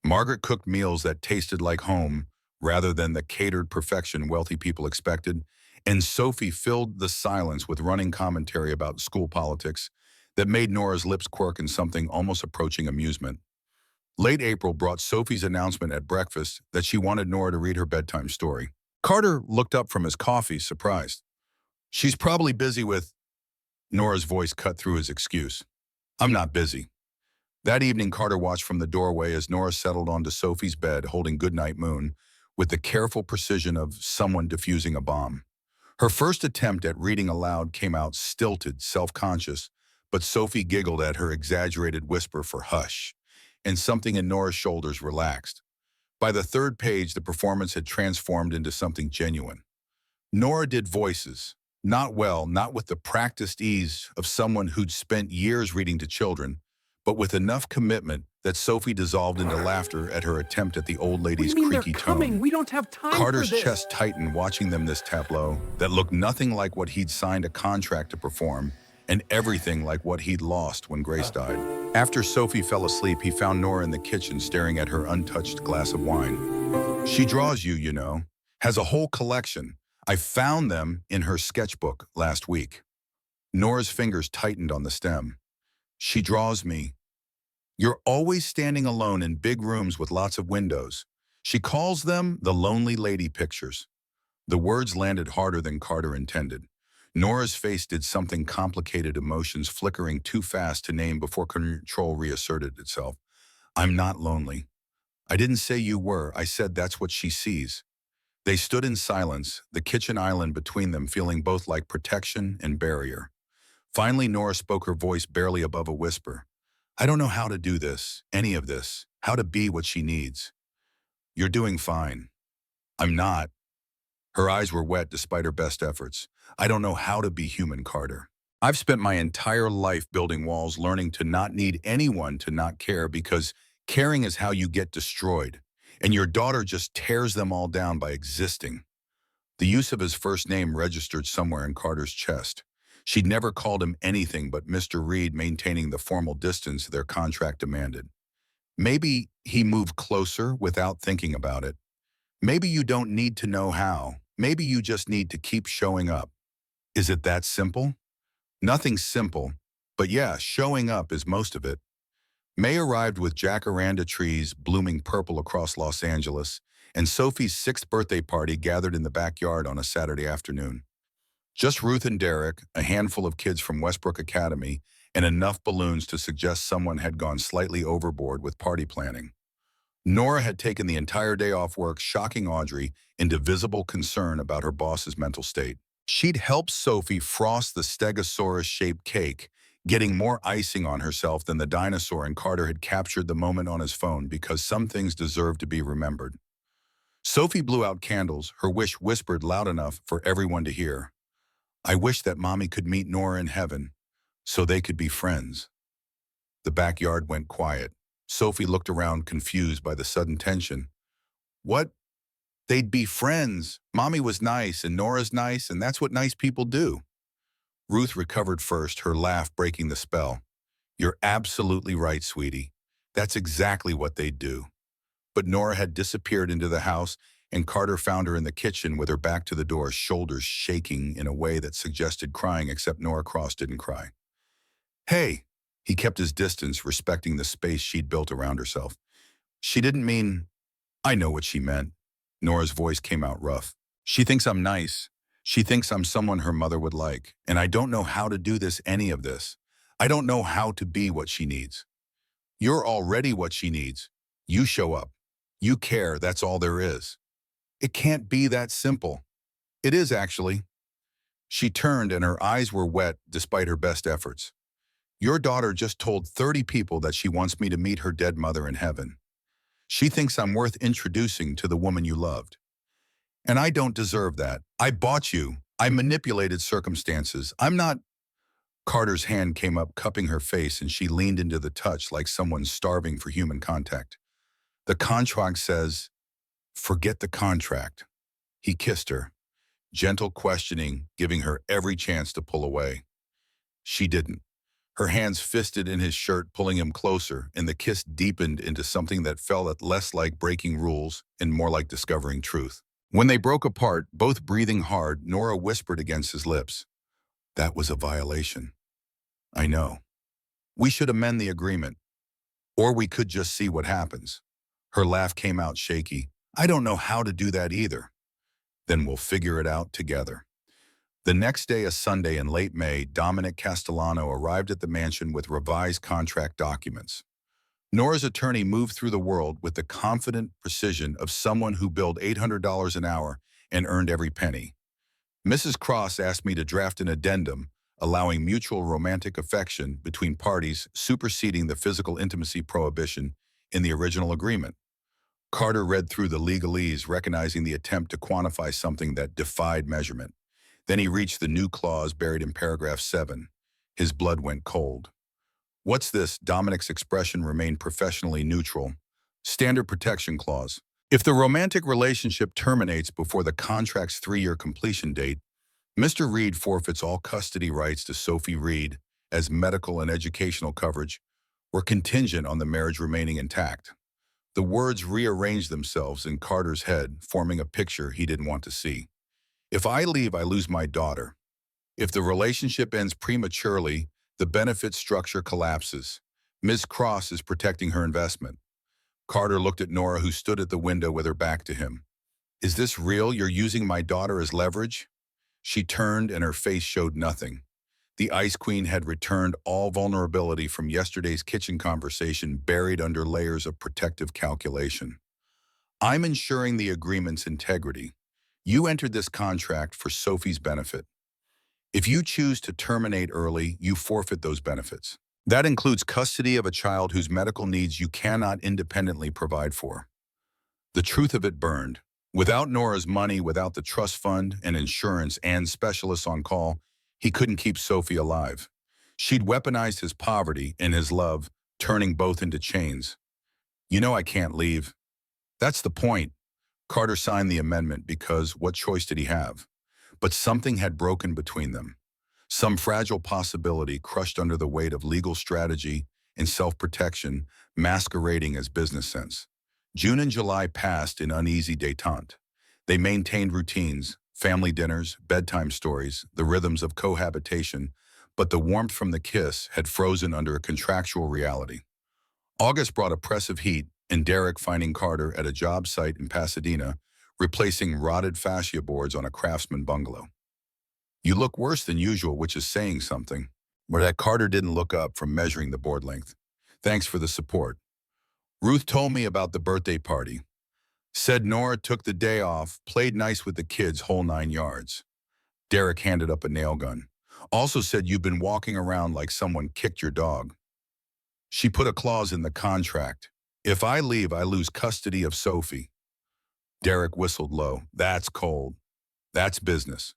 Margaret cooked meals that tasted like home, rather than the catered perfection wealthy people expected, and Sophie filled the silence with running commentary about school politics that made Nora's lips quirk in something almost approaching amusement. Late April brought Sophie's announcement at breakfast that she wanted Nora to read her bedtime story. Carter looked up from his coffee, surprised. She's probably busy with... Nora's voice cut through his excuse. I'm not busy. That evening, Carter watched from the doorway as Nora settled onto Sophie's bed, holding Goodnight Moon, with the careful precision of someone defusing a bomb. Her first attempt at reading aloud came out stilted, self-conscious, but Sophie giggled at her exaggerated whisper for hush, and something in Nora's shoulders relaxed. By the third page, the performance had transformed into something genuine. Nora did voices, not well, not with the practiced ease of someone who'd spent years reading to children, but with enough commitment that Sophie dissolved into laughter at her attempt at the old lady's creaky tone.
We don't have time
Carter's
for this.
chest tightened watching them, this tableau that looked nothing like what he'd signed a contract to perform, and everything like what he'd lost when Grace died. After Sophie fell asleep, he found Nora in the kitchen staring at her untouched glass of wine. She draws you know, has a whole collection. I found them in her sketchbook last week. Nora's fingers tightened on the stem. She draws me. You're always standing alone in big rooms with lots of windows. She calls them the lonely lady pictures. The words landed harder than Carter intended. Nora's face did something complicated, emotions flickering too fast to name before control reasserted itself. I'm not lonely. I didn't say you were. I said that's what she sees. They stood in silence, the kitchen island between them feeling both like protection and barrier. Finally, Nora spoke, her voice barely above a whisper. I don't know how to do this, any of this, how to be what she needs. You're doing fine. I'm not. Her eyes were wet despite her best efforts. I don't know how to be human, Carter. I've spent my entire life building walls, learning to not need anyone to not care, because caring is how you get destroyed. And your daughter just tears them all down by existing. The use of his first name registered somewhere in Carter's chest. She'd never called him anything but Mr. Reed, maintaining the formal distance their contract demanded. Maybe he moved closer without thinking about it. Maybe you don't need to know how. Maybe you just need to keep showing up. Is it that simple? Nothing's simple, but yeah, showing up is most of it. May arrived with jacaranda trees blooming purple across Los Angeles, and Sophie's 6th birthday party gathered in the backyard on a Saturday afternoon. Just Ruth and Derek, a handful of kids from Westbrook Academy, and enough balloons to suggest someone had gone slightly overboard with party planning. Nora had taken the entire day off work, shocking Audrey into visible concern about her boss's mental state. She'd helped Sophie frost the stegosaurus-shaped cake, getting more icing on herself than the dinosaur, and Carter had captured the moment on his phone because some things deserve to be remembered. Sophie blew out candles, her wish whispered loud enough for everyone to hear. I wish that Mommy could meet Nora in heaven so they could be friends. The backyard went quiet. Sophie looked around, confused by the sudden tension. What? They'd be friends. Mommy was nice and Nora's nice, and that's what nice people do. Ruth recovered first, her laugh breaking the spell. You're absolutely right, sweetie. That's exactly what they'd do. But Nora had disappeared into the house, and Carter found her in the kitchen with her back to the door, shoulders shaking in a way that suggested crying, except Nora Cross didn't cry. Hey! He kept his distance, respecting the space she'd built around herself. She didn't mean... I know what she meant. Nora's voice came out rough. She thinks I'm nice. She thinks I'm someone her mother would like, and I don't know how to do any of this. I don't know how to be what she needs. You're already what she needs. You show up. You care, that's all there is. It can't be that simple. It is, actually. She turned and her eyes were wet despite her best efforts. Your daughter just told 30 people that she wants me to meet her dead mother in heaven. She thinks I'm worth introducing to the woman you loved. And I don't deserve that. I bought you. I manipulated circumstances. I'm not... Carter's hand came up, cupping her face, and she leaned into the touch like someone starving for human contact. The contract says, forget the contract. He kissed her, gentle questioning, giving her every chance to pull away. She didn't. Her hands fisted in his shirt, pulling him closer, and the kiss deepened into something that felt less like breaking rules and more like discovering truth. When they broke apart, both breathing hard, Nora whispered against his lips, "That was a violation." "I know. We should amend the agreement. Or we could just see what happens." Her laugh came out shaky. "I don't know how to do that either." "Then we'll figure it out together." The next day, a Sunday in late May, Dominic Castellano arrived at the mansion with revised contract documents. Nora's attorney moved through the world with the confident precision of someone who billed $800 an hour and earned every penny. Mrs. Cross asked me to draft an addendum allowing mutual romantic affection between parties, superseding the physical intimacy prohibition in the original agreement. Carter read through the legalese, recognizing the attempt to quantify something that defied measurement. Then he reached the new clause buried in paragraph 7. His blood went cold. "What's this?" Dominic's expression remained professionally neutral. "Standard protection clause. If the romantic relationship terminates before the contract's 3-year completion date, Mr. Reed forfeits all custody rights to Sophie Reed, as medical and educational coverage were contingent on the marriage remaining intact." The words rearranged themselves in Carter's head, forming a picture he didn't want to see. If I leave, I lose my daughter. If the relationship ends prematurely, the benefit structure collapses. Ms. Cross is protecting her investment. Carter looked at Nora, who stood at the window with her back to him. "Is this real? You're using my daughter as leverage?" She turned and her face showed nothing. The Ice Queen had returned, all vulnerability from yesterday's kitchen conversation buried under layers of protective calculation. "I'm ensuring the agreement's integrity. You entered this contract for Sophie's benefit. If you choose to terminate early, you forfeit those benefits. That includes custody of a child whose medical needs you cannot independently provide for." The truth of it burned. Without Nora's money, without the trust fund and insurance and specialists on call, he couldn't keep Sophie alive. She'd weaponized his poverty and his love, turning both into chains. "You know I can't leave." "That's the point." Carter signed the amendment because what choice did he have? But something had broken between them. Some fragile possibility crushed under the weight of legal strategy and self-protection masquerading as business sense. June and July passed in uneasy détente. They maintained routines, family dinners, bedtime stories, the rhythms of cohabitation, but the warmth from the kiss had frozen under a contractual reality. August brought oppressive heat, and Derek finding Carter at a job site in Pasadena, replacing rotted fascia boards on a craftsman bungalow. "You look worse than usual," which is saying something. But that Carter didn't look up from measuring the board length. "Thanks for the support. Ruth told me about the birthday party. Said Nora took the day off, played nice with the kids, whole 9 yards. Derek handed up a nail gun. Also said you've been walking around like someone kicked your dog. She put a clause in the contract. If I leave, I lose custody of Sophie." Derek whistled low. "That's cold. That's business."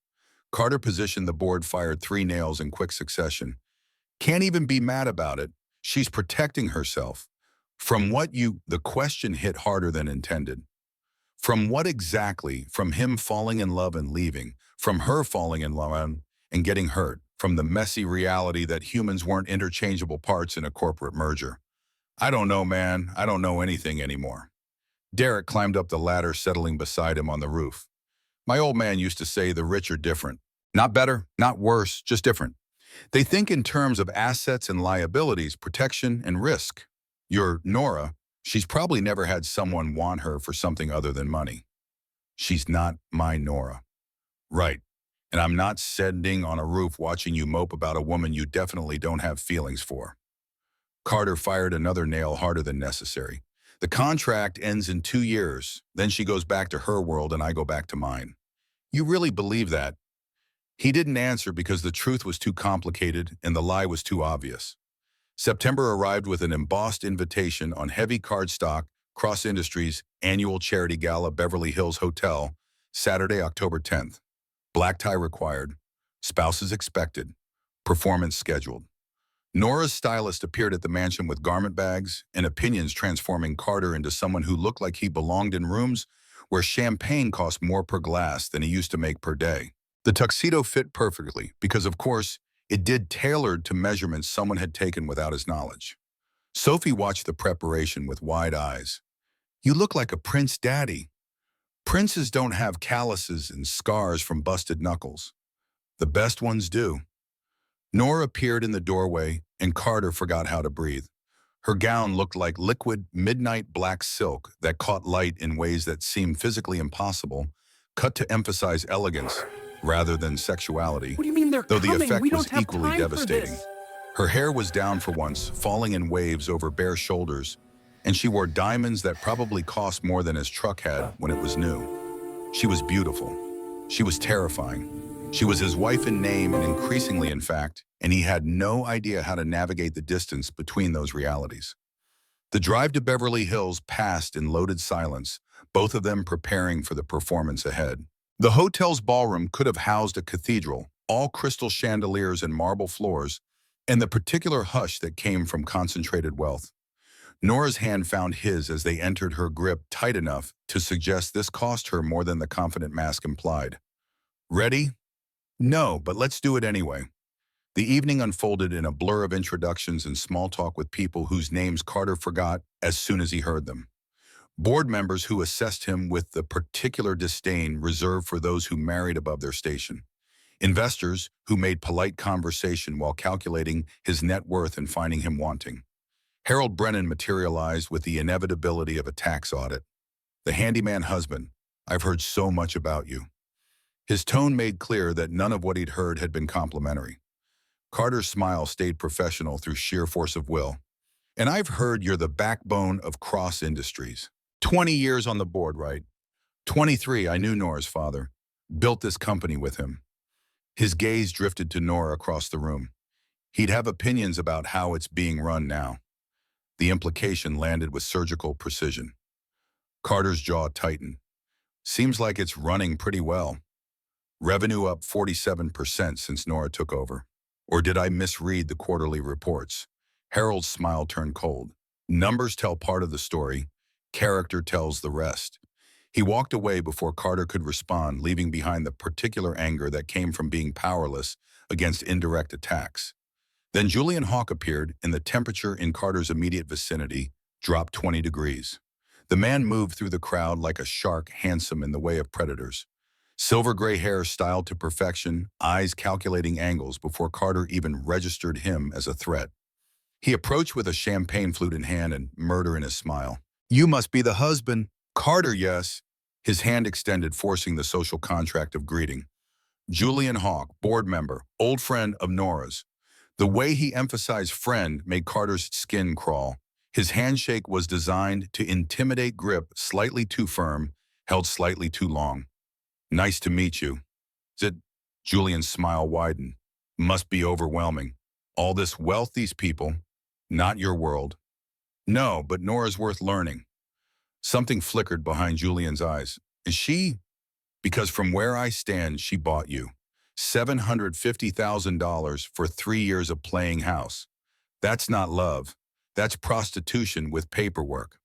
Carter positioned the board, fired 3 nails in quick succession. Can't even be mad about it. She's protecting herself. From what the question hit harder than intended. From what exactly? From him falling in love and leaving. From her falling in love and getting hurt. From the messy reality that humans weren't interchangeable parts in a corporate merger. I don't know, man. I don't know anything anymore. Derek climbed up the ladder, settling beside him on the roof. My old man used to say the rich are different. Not better, not worse, just different. They think in terms of assets and liabilities, protection and risk. Your Nora, she's probably never had someone want her for something other than money. She's not my Nora. Right. And I'm not sitting on a roof watching you mope about a woman you definitely don't have feelings for. Carter fired another nail harder than necessary. The contract ends in 2 years. Then she goes back to her world and I go back to mine. You really believe that? He didn't answer because the truth was too complicated and the lie was too obvious. September arrived with an embossed invitation on heavy cardstock, Cross Industries annual charity gala, Beverly Hills Hotel, Saturday, October 10th. Black tie required. Spouses expected. Performance scheduled. Nora's stylist appeared at the mansion with garment bags and opinions, transforming Carter into someone who looked like he belonged in rooms where champagne cost more per glass than he used to make per day. The tuxedo fit perfectly because, of course, it did, tailored to measurements someone had taken without his knowledge. Sophie watched the preparation with wide eyes. You look like a prince, Daddy. Princes don't have calluses and scars from busted knuckles. The best ones do. Nora appeared in the doorway, and Carter forgot how to breathe. Her gown looked like liquid, midnight black silk that caught light in ways that seemed physically impossible, cut to emphasize elegance rather than sexuality,
What do you mean they're
though the
coming?
effect
We
was
don't have
equally
time for
devastating.
this.
Her hair was down for once, falling in waves over bare shoulders, and she wore diamonds that probably cost more than his truck had when it was new. She was beautiful. She was terrifying. She was his wife in name and increasingly in fact, and he had no idea how to navigate the distance between those realities. The drive to Beverly Hills passed in loaded silence, both of them preparing for the performance ahead. The hotel's ballroom could have housed a cathedral, all crystal chandeliers and marble floors, and the particular hush that came from concentrated wealth. Nora's hand found his as they entered, her grip tight enough to suggest this cost her more than the confident mask implied. Ready? No, but let's do it anyway. The evening unfolded in a blur of introductions and small talk with people whose names Carter forgot as soon as he heard them. Board members who assessed him with the particular disdain reserved for those who married above their station. Investors who made polite conversation while calculating his net worth and finding him wanting. Harold Brennan materialized with the inevitability of a tax audit. The handyman husband, I've heard so much about you. His tone made clear that none of what he'd heard had been complimentary. Carter's smile stayed professional through sheer force of will. And I've heard you're the backbone of Cross Industries. 20 years on the board, right? 23, I knew Nora's father. Built this company with him. His gaze drifted to Nora across the room. He'd have opinions about how it's being run now. The implication landed with surgical precision. Carter's jaw tightened. Seems like it's running pretty well. Revenue up 47% since Nora took over. Or did I misread the quarterly reports? Harold's smile turned cold. Numbers tell part of the story. Character tells the rest. He walked away before Carter could respond, leaving behind the particular anger that came from being powerless against indirect attacks. Then Julian Hawk appeared, and the temperature in Carter's immediate vicinity dropped 20 degrees. The man moved through the crowd like a shark, handsome in the way of predators. Silver gray hair styled to perfection, eyes calculating angles before Carter even registered him as a threat. He approached with a champagne flute in hand and murder in his smile. You must be the husband. Carter, yes. His hand extended, forcing the social contract of greeting. Julian Hawk, board member, old friend of Nora's. The way he emphasized friend made Carter's skin crawl. His handshake was designed to intimidate, grip slightly too firm, held slightly too long. Nice to meet you. Is it? Julian's smile widened. Must be overwhelming. All this wealth, these people. Not your world. No, but Nora's worth learning. Something flickered behind Julian's eyes. Is she? Because from where I stand, she bought you. $750,000 for 3 years of playing house. That's not love. That's prostitution with paperwork.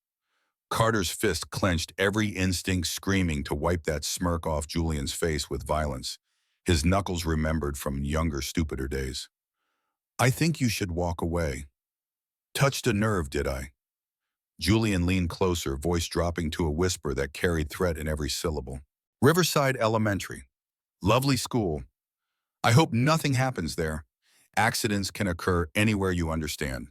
Carter's fist clenched, every instinct screaming to wipe that smirk off Julian's face with violence. His knuckles remembered from younger, stupider days. I think you should walk away. Touched a nerve, did I? Julian leaned closer, voice dropping to a whisper that carried threat in every syllable. Riverside Elementary. Lovely school. I hope nothing happens there. Accidents can occur anywhere, you understand.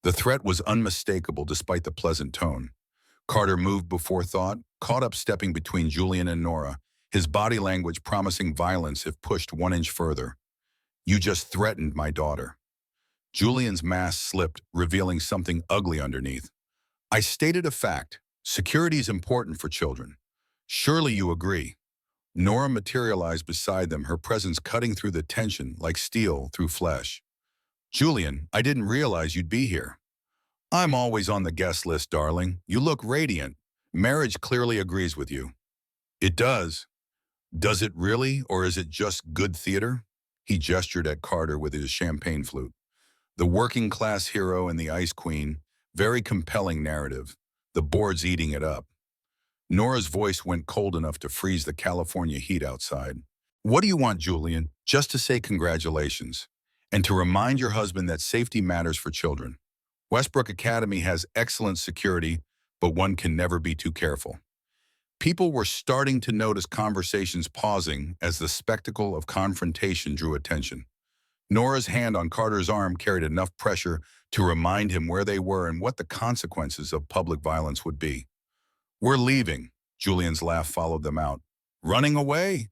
The threat was unmistakable despite the pleasant tone. Carter moved before thought, caught up stepping between Julian and Nora, his body language promising violence if pushed 1 inch further. You just threatened my daughter. Julian's mask slipped, revealing something ugly underneath. I stated a fact. Security is important for children. Surely you agree. Nora materialized beside them, her presence cutting through the tension like steel through flesh. Julian, I didn't realize you'd be here. I'm always on the guest list, darling. You look radiant. Marriage clearly agrees with you. It does. Does it really, or is it just good theater? He gestured at Carter with his champagne flute. The working-class hero and the ice queen, very compelling narrative. The board's eating it up. Nora's voice went cold enough to freeze the California heat outside. What do you want, Julian? Just to say congratulations. And to remind your husband that safety matters for children. Westbrook Academy has excellent security, but one can never be too careful. People were starting to notice conversations pausing as the spectacle of confrontation drew attention. Nora's hand on Carter's arm carried enough pressure to remind him where they were and what the consequences of public violence would be. We're leaving. Julian's laugh followed them out. Running away?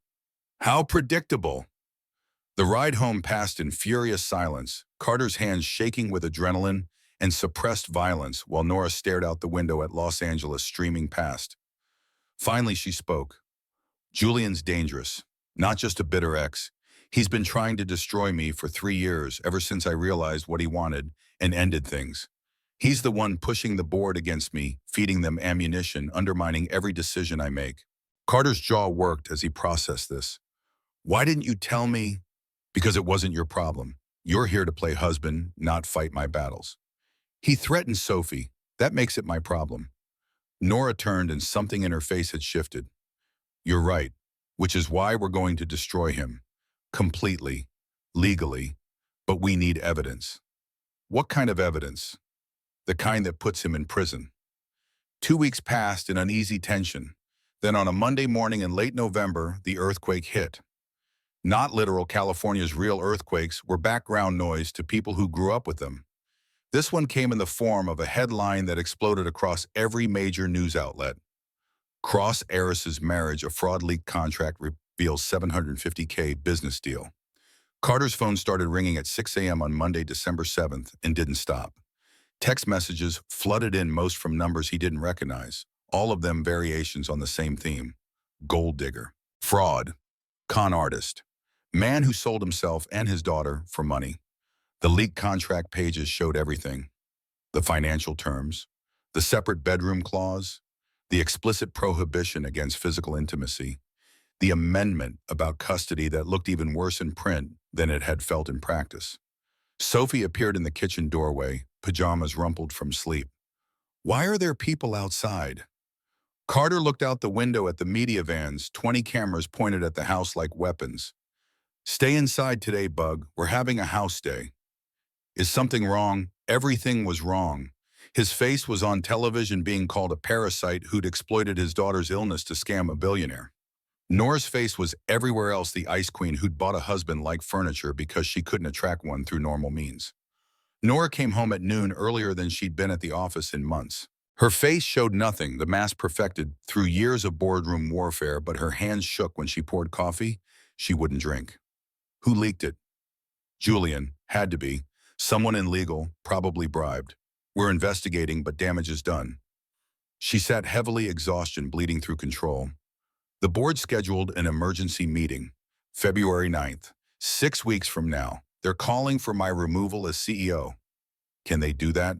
How predictable. The ride home passed in furious silence, Carter's hands shaking with adrenaline and suppressed violence while Nora stared out the window at Los Angeles streaming past. Finally, she spoke. Julian's dangerous, not just a bitter ex. He's been trying to destroy me for 3 years, ever since I realized what he wanted and ended things. He's the one pushing the board against me, feeding them ammunition, undermining every decision I make. Carter's jaw worked as he processed this. Why didn't you tell me? Because it wasn't your problem. You're here to play husband, not fight my battles. He threatened Sophie. That makes it my problem. Nora turned and something in her face had shifted. You're right, which is why we're going to destroy him. Completely, legally, but we need evidence. What kind of evidence? The kind that puts him in prison. 2 weeks passed in uneasy tension. Then on a Monday morning in late November, the earthquake hit. Not literal California's real earthquakes were background noise to people who grew up with them. This one came in the form of a headline that exploded across every major news outlet. Cross heiress's marriage, a fraud leak contract reveals $750K business deal. Carter's phone started ringing at 6 a.m. on Monday, December 7th, and didn't stop. Text messages flooded in, most from numbers he didn't recognize, all of them variations on the same theme. Gold digger, fraud, con artist, man who sold himself and his daughter for money. The leaked contract pages showed everything. The financial terms, the separate bedroom clause, the explicit prohibition against physical intimacy, the amendment about custody that looked even worse in print than it had felt in practice. Sophie appeared in the kitchen doorway, pajamas rumpled from sleep. Why are there people outside? Carter looked out the window at the media vans, 20 cameras pointed at the house like weapons. Stay inside today, Bug. We're having a house day. Is something wrong? Everything was wrong. His face was on television being called a parasite who'd exploited his daughter's illness to scam a billionaire. Nora's face was everywhere else, the ice queen who'd bought a husband like furniture because she couldn't attract one through normal means. Nora came home at noon, earlier than she'd been at the office in months. Her face showed nothing, the mask perfected through years of boardroom warfare, but her hands shook when she poured coffee she wouldn't drink. Who leaked it? Julian. Had to be. Someone in legal, probably bribed. We're investigating, but damage is done. She sat heavily, exhaustion bleeding through control. The board scheduled an emergency meeting, February 9th, 6 weeks from now. They're calling for my removal as CEO. Can they do that?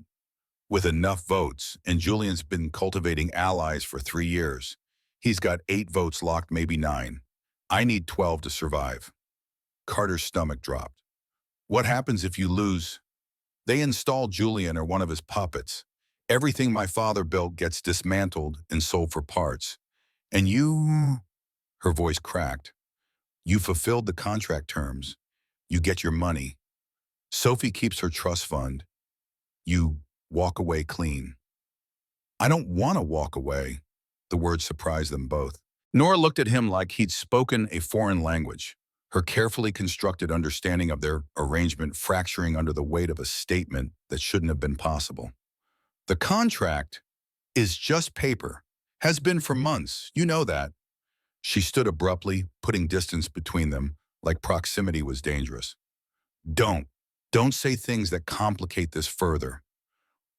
With enough votes, and Julian's been cultivating allies for 3 years. He's got 8 votes locked, maybe 9. I need 12 to survive. Carter's stomach dropped. What happens if you lose? They install Julian or one of his puppets. Everything my father built gets dismantled and sold for parts. And you, her voice cracked, you fulfilled the contract terms. You get your money. Sophie keeps her trust fund. You walk away clean. I don't want to walk away. The words surprised them both. Nora looked at him like he'd spoken a foreign language, her carefully constructed understanding of their arrangement fracturing under the weight of a statement that shouldn't have been possible. The contract is just paper. Has been for months. You know that. She stood abruptly, putting distance between them, like proximity was dangerous. Don't. Don't say things that complicate this further.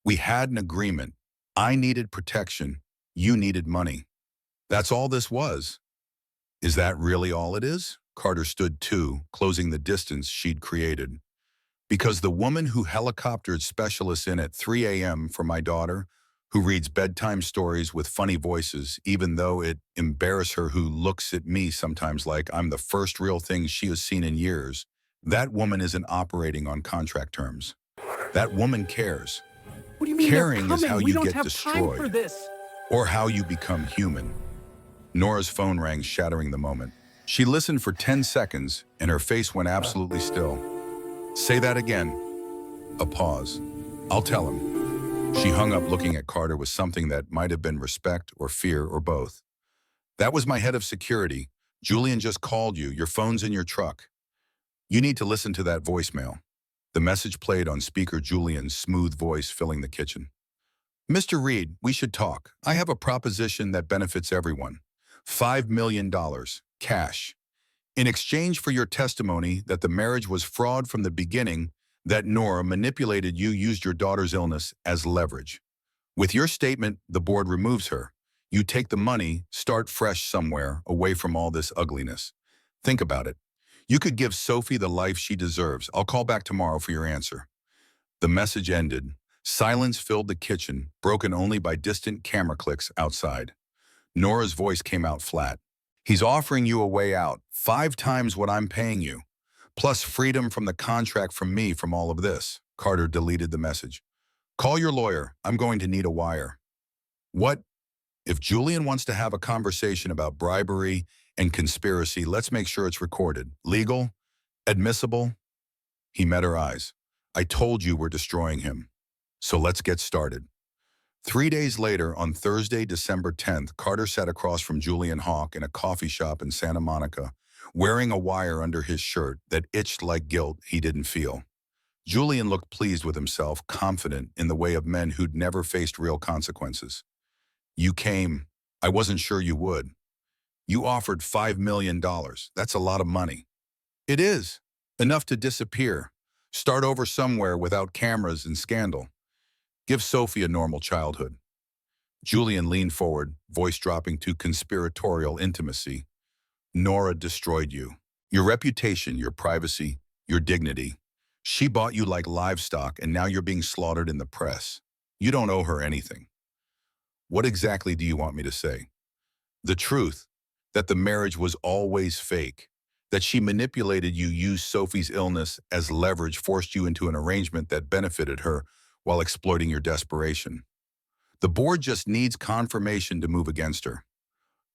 We had an agreement. I needed protection. You needed money. That's all this was. Is that really all it is? Carter stood too, closing the distance she'd created. Because the woman who helicoptered specialists in at 3 a.m. for my daughter, who reads bedtime stories with funny voices, even though it embarrasses her, who looks at me sometimes like I'm the first real thing she has seen in years, that woman isn't operating on contract terms. That woman cares.
What do you mean
Caring is how
we
you
don't
get
have
destroyed.
time for this.
Or how you become human. Nora's phone rang, shattering the moment. She listened for 10 seconds, and her face went absolutely still. Say that again. A pause. I'll tell him. She hung up, looking at Carter with something that might have been respect or fear or both. That was my head of security. Julian just called you. Your phone's in your truck. You need to listen to that voicemail. The message played on speaker, Julian's smooth voice filling the kitchen. Mr. Reed, we should talk. I have a proposition that benefits everyone. $5 million, cash. In exchange for your testimony that the marriage was fraud from the beginning, that Nora manipulated you, used your daughter's illness as leverage. With your statement, the board removes her. You take the money, start fresh somewhere, away from all this ugliness. Think about it. You could give Sophie the life she deserves. I'll call back tomorrow for your answer. The message ended. Silence filled the kitchen, broken only by distant camera clicks outside. Nora's voice came out flat. He's offering you a way out, 5 times what I'm paying you, plus freedom from the contract from me from all of this. Carter deleted the message. Call your lawyer. I'm going to need a wire. What? If Julian wants to have a conversation about bribery and conspiracy, let's make sure it's recorded. Legal? Admissible? He met her eyes. I told you we're destroying him. So let's get started. 3 days later, on Thursday, December 10th, Carter sat across from Julian Hawk in a coffee shop in Santa Monica, wearing a wire under his shirt that itched like guilt he didn't feel. Julian looked pleased with himself, confident in the way of men who'd never faced real consequences. You came. I wasn't sure you would. You offered $5 million. That's a lot of money. It is. Enough to disappear. Start over somewhere without cameras and scandal. Give Sophie a normal childhood. Julian leaned forward, voice dropping to conspiratorial intimacy. Nora destroyed you. Your reputation, your privacy, your dignity. She bought you like livestock, and now you're being slaughtered in the press. You don't owe her anything. What exactly do you want me to say? The truth, that the marriage was always fake, that she manipulated you, used Sophie's illness as leverage, forced you into an arrangement that benefited her while exploiting your desperation. The board just needs confirmation to move against her.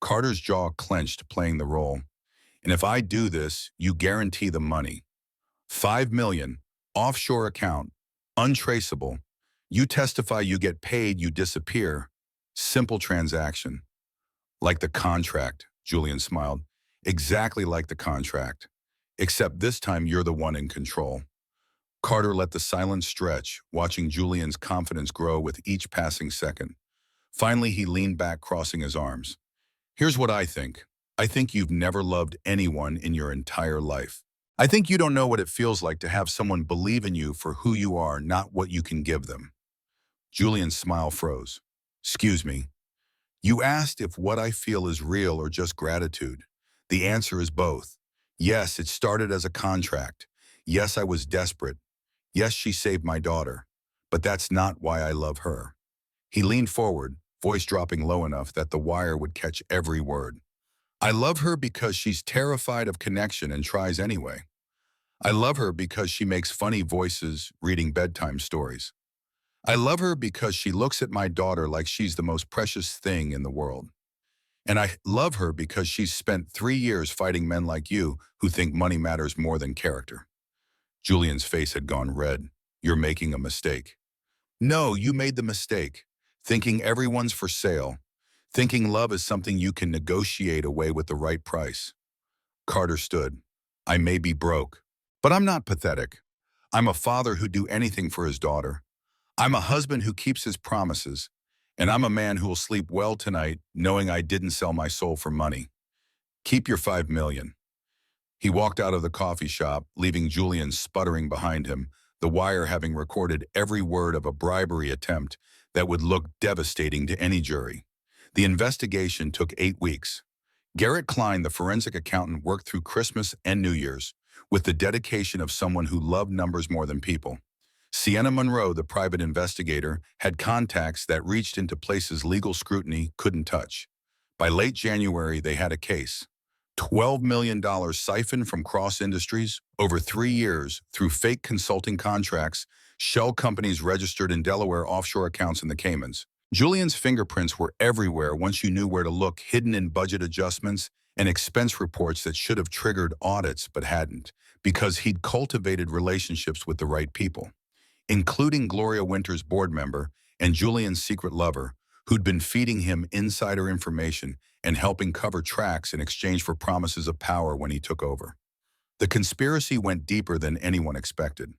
Carter's jaw clenched, playing the role. And if I do this, you guarantee the money. $5 million, offshore account, untraceable. You testify, you get paid, you disappear. Simple transaction. Like the contract, Julian smiled. Exactly like the contract. Except this time you're the one in control. Carter let the silence stretch, watching Julian's confidence grow with each passing second. Finally, he leaned back, crossing his arms. Here's what I think. I think you've never loved anyone in your entire life. I think you don't know what it feels like to have someone believe in you for who you are, not what you can give them. Julian's smile froze. Excuse me. You asked if what I feel is real or just gratitude. The answer is both. Yes, it started as a contract. Yes, I was desperate. Yes, she saved my daughter. But that's not why I love her. He leaned forward, voice dropping low enough that the wire would catch every word. I love her because she's terrified of connection and tries anyway. I love her because she makes funny voices reading bedtime stories. I love her because she looks at my daughter like she's the most precious thing in the world. And I love her because she's spent 3 years fighting men like you who think money matters more than character. Julian's face had gone red. You're making a mistake. No, you made the mistake. Thinking everyone's for sale. Thinking love is something you can negotiate away with the right price. Carter stood. I may be broke, but I'm not pathetic. I'm a father who'd do anything for his daughter. I'm a husband who keeps his promises. And I'm a man who will sleep well tonight knowing I didn't sell my soul for money. Keep your 5 million. He walked out of the coffee shop, leaving Julian sputtering behind him, the wire having recorded every word of a bribery attempt that would look devastating to any jury. The investigation took 8 weeks. Garrett Klein, the forensic accountant, worked through Christmas and New Year's with the dedication of someone who loved numbers more than people. Sienna Monroe, the private investigator, had contacts that reached into places legal scrutiny couldn't touch. By late January, they had a case. $12 million siphoned from Cross Industries over 3 years through fake consulting contracts, shell companies registered in Delaware, offshore accounts in the Caymans. Julian's fingerprints were everywhere once you knew where to look, hidden in budget adjustments and expense reports that should have triggered audits but hadn't, because he'd cultivated relationships with the right people, including Gloria Winter's board member and Julian's secret lover, who'd been feeding him insider information and helping cover tracks in exchange for promises of power when he took over. The conspiracy went deeper than anyone expected.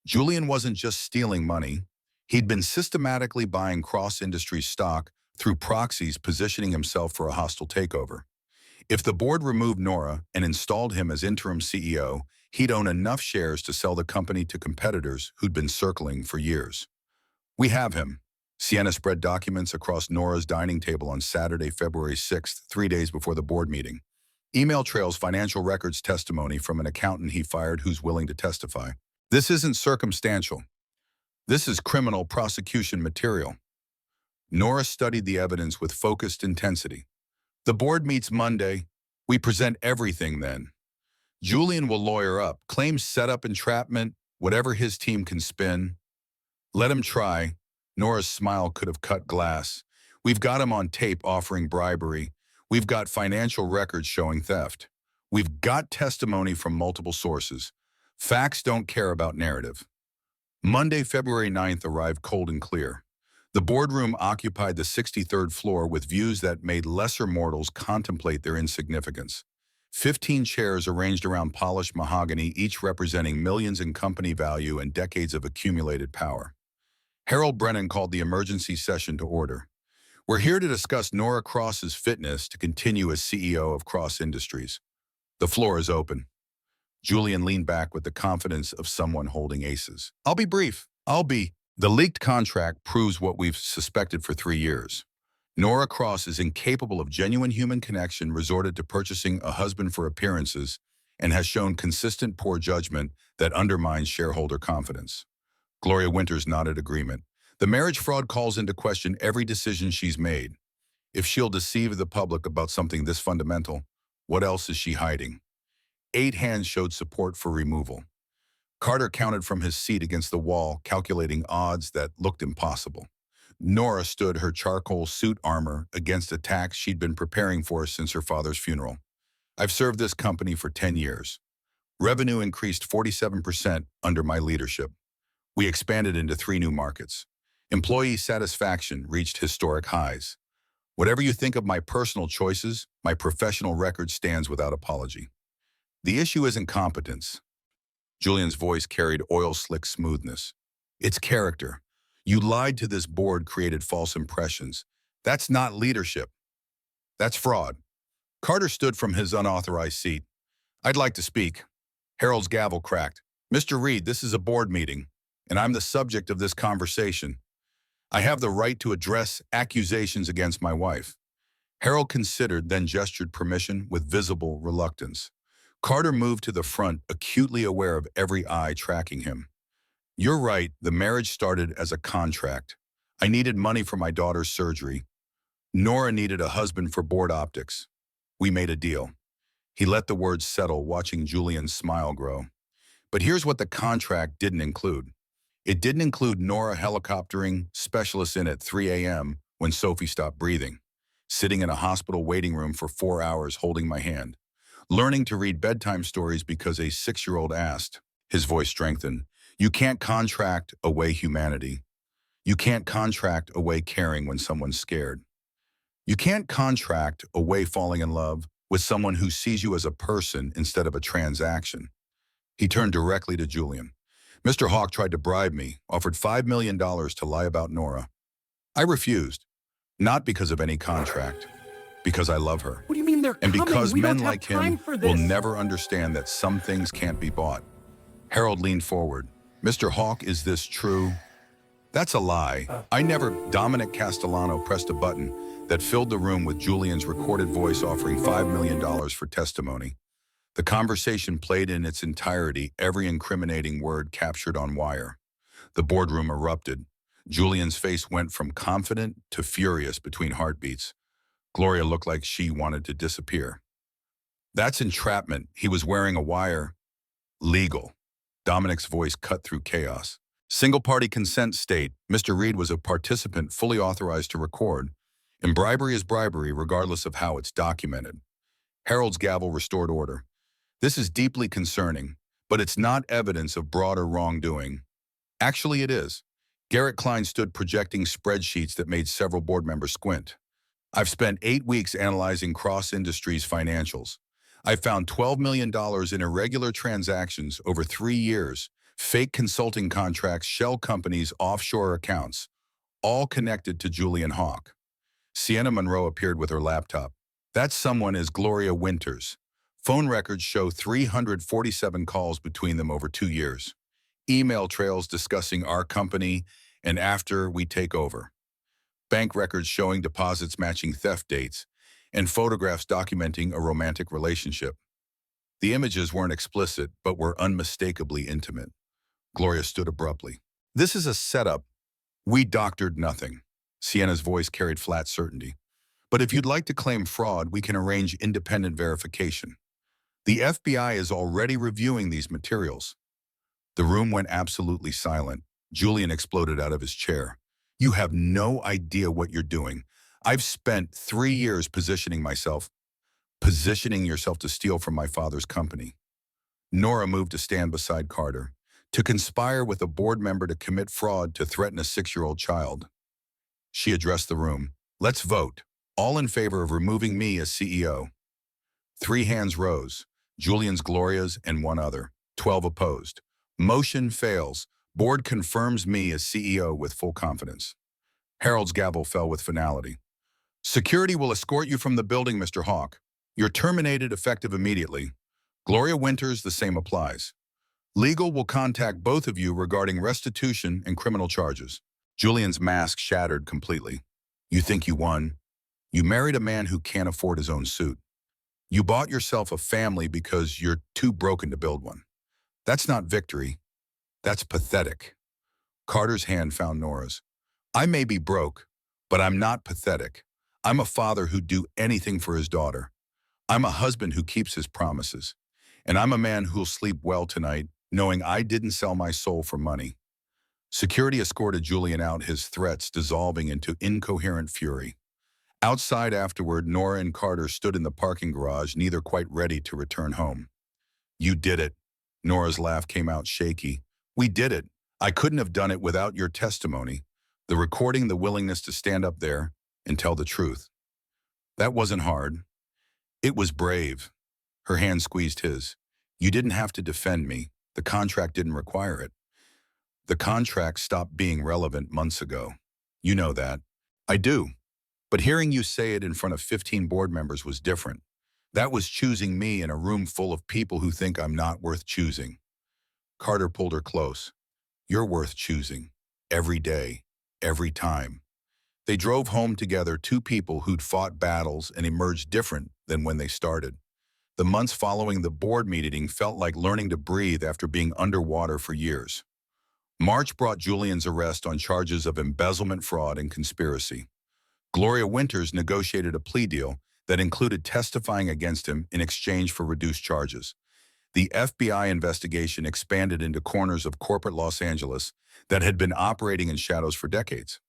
Julian wasn't just stealing money. He'd been systematically buying Cross Industries stock through proxies, positioning himself for a hostile takeover. If the board removed Nora and installed him as interim CEO, he'd own enough shares to sell the company to competitors who'd been circling for years. We have him. Sienna spread documents across Nora's dining table on Saturday, February 6th, 3 days before the board meeting. Email trails, financial records, testimony from an accountant he fired who's willing to testify. This isn't circumstantial. This is criminal prosecution material. Nora studied the evidence with focused intensity. The board meets Monday. We present everything then. Julian will lawyer up, claim setup, entrapment, whatever his team can spin. Let him try. Nora's smile could have cut glass. We've got him on tape offering bribery. We've got financial records showing theft. We've got testimony from multiple sources. Facts don't care about narrative. Monday, February 9th arrived cold and clear. The boardroom occupied the 63rd floor with views that made lesser mortals contemplate their insignificance. 15 chairs arranged around polished mahogany, each representing millions in company value and decades of accumulated power. Harold Brennan called the emergency session to order. We're here to discuss Nora Cross's fitness to continue as CEO of Cross Industries. The floor is open. Julian leaned back with the confidence of someone holding aces. I'll be brief. The leaked contract proves what we've suspected for 3 years. Nora Cross is incapable of genuine human connection, resorted to purchasing a husband for appearances, and has shown consistent poor judgment that undermines shareholder confidence. Gloria Winters nodded agreement. The marriage fraud calls into question every decision she's made. If she'll deceive the public about something this fundamental, what else is she hiding? 8 hands showed support for removal. Carter counted from his seat against the wall, calculating odds that looked impossible. Nora stood, her charcoal suit armor, against attacks she'd been preparing for since her father's funeral. I've served this company for 10 years. Revenue increased 47% under my leadership. We expanded into 3 new markets. Employee satisfaction reached historic highs. Whatever you think of my personal choices, my professional record stands without apology. The issue isn't competence. Julian's voice carried oil-slick smoothness. It's character. You lied to this board, created false impressions. That's not leadership. That's fraud. Carter stood from his unauthorized seat. I'd like to speak. Harold's gavel cracked. Mr. Reed, this is a board meeting, and I'm the subject of this conversation. I have the right to address accusations against my wife. Harold considered, then gestured permission with visible reluctance. Carter moved to the front, acutely aware of every eye tracking him. You're right, the marriage started as a contract. I needed money for my daughter's surgery. Nora needed a husband for board optics. We made a deal. He let the words settle, watching Julian's smile grow. But here's what the contract didn't include. It didn't include Nora helicoptering specialists in at 3 a.m. when Sophie stopped breathing, sitting in a hospital waiting room for 4 hours holding my hand, learning to read bedtime stories because a 6-year-old asked. His voice strengthened. You can't contract away humanity. You can't contract away caring when someone's scared. You can't contract away falling in love with someone who sees you as a person instead of a transaction. He turned directly to Julian. Mr. Hawk tried to bribe me, offered $5 million to lie about Nora. I refused, not because of any contract, because I love her.
What do you mean they're
And
coming?
because
We
men
don't have
like
time
him
for
will
this.
never understand that some things can't be bought. Harold leaned forward. Mr. Hawk, is this true? That's a lie. I never. Dominic Castellano pressed a button that filled the room with Julian's recorded voice offering $5 million for testimony. The conversation played in its entirety, every incriminating word captured on wire. The boardroom erupted. Julian's face went from confident to furious between heartbeats. Gloria looked like she wanted to disappear. That's entrapment. He was wearing a wire. Legal. Dominic's voice cut through chaos. Single-party consent state. Mr. Reed was a participant fully authorized to record. And bribery is bribery regardless of how it's documented. Harold's gavel restored order. This is deeply concerning, but it's not evidence of broader wrongdoing. Actually, it is. Garrett Klein stood projecting spreadsheets that made several board members squint. I've spent 8 weeks analyzing cross-industries financials. I found $12 million in irregular transactions over 3 years, fake consulting contracts, shell companies, offshore accounts, all connected to Julian Hawk. Sienna Monroe appeared with her laptop. That someone is Gloria Winters. Phone records show 347 calls between them over 2 years. Email trails discussing our company and after we take over. Bank records showing deposits matching theft dates, and photographs documenting a romantic relationship. The images weren't explicit, but were unmistakably intimate. Gloria stood abruptly. This is a setup. We doctored nothing. Sienna's voice carried flat certainty. But if you'd like to claim fraud, we can arrange independent verification. The FBI is already reviewing these materials. The room went absolutely silent. Julian exploded out of his chair. You have no idea what you're doing. I've spent 3 years positioning yourself to steal from my father's company. Nora moved to stand beside Carter, to conspire with a board member to commit fraud to threaten a 6-year-old child. She addressed the room. Let's vote. All in favor of removing me as CEO. 3 hands rose, Julian's, Gloria's, and 1 other. 12 opposed. Motion fails. Board confirms me as CEO with full confidence. Harold's gavel fell with finality. Security will escort you from the building, Mr. Hawk. You're terminated effective immediately. Gloria Winters, the same applies. Legal will contact both of you regarding restitution and criminal charges. Julian's mask shattered completely. You think you won? You married a man who can't afford his own suit. You bought yourself a family because you're too broken to build one. That's not victory. That's pathetic. Carter's hand found Nora's. I may be broke, but I'm not pathetic. I'm a father who'd do anything for his daughter. I'm a husband who keeps his promises. And I'm a man who'll sleep well tonight, knowing I didn't sell my soul for money. Security escorted Julian out, his threats dissolving into incoherent fury. Outside afterward, Nora and Carter stood in the parking garage, neither quite ready to return home. You did it. Nora's laugh came out shaky. We did it. I couldn't have done it without your testimony. The recording, the willingness to stand up there and tell the truth. That wasn't hard. It was brave. Her hand squeezed his. You didn't have to defend me. The contract didn't require it. The contract stopped being relevant months ago. You know that. I do. But hearing you say it in front of 15 board members was different. That was choosing me in a room full of people who think I'm not worth choosing. Carter pulled her close. You're worth choosing. Every day. Every time. They drove home together, 2 people who'd fought battles and emerged different than when they started. The months following the board meeting felt like learning to breathe after being underwater for years. March brought Julian's arrest on charges of embezzlement, fraud, and conspiracy. Gloria Winters negotiated a plea deal that included testifying against him in exchange for reduced charges. The FBI investigation expanded into corners of corporate Los Angeles that had been operating in shadows for decades.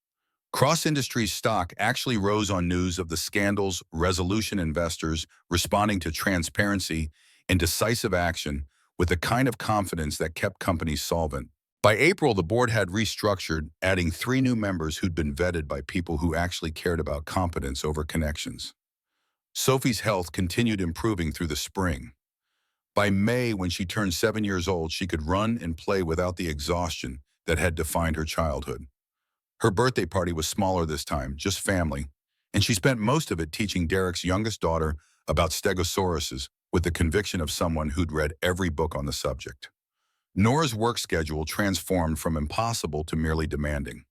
Cross-industry stock actually rose on news of the scandal's resolution, investors responding to transparency and decisive action with the kind of confidence that kept companies solvent. By April, the board had restructured, adding 3 new members who'd been vetted by people who actually cared about competence over connections. Sophie's health continued improving through the spring. By May, when she turned 7 years old, she could run and play without the exhaustion that had defined her childhood. Her birthday party was smaller this time, just family, and she spent most of it teaching Derek's youngest daughter about stegosauruses with the conviction of someone who'd read every book on the subject. Nora's work schedule transformed from impossible to merely demanding.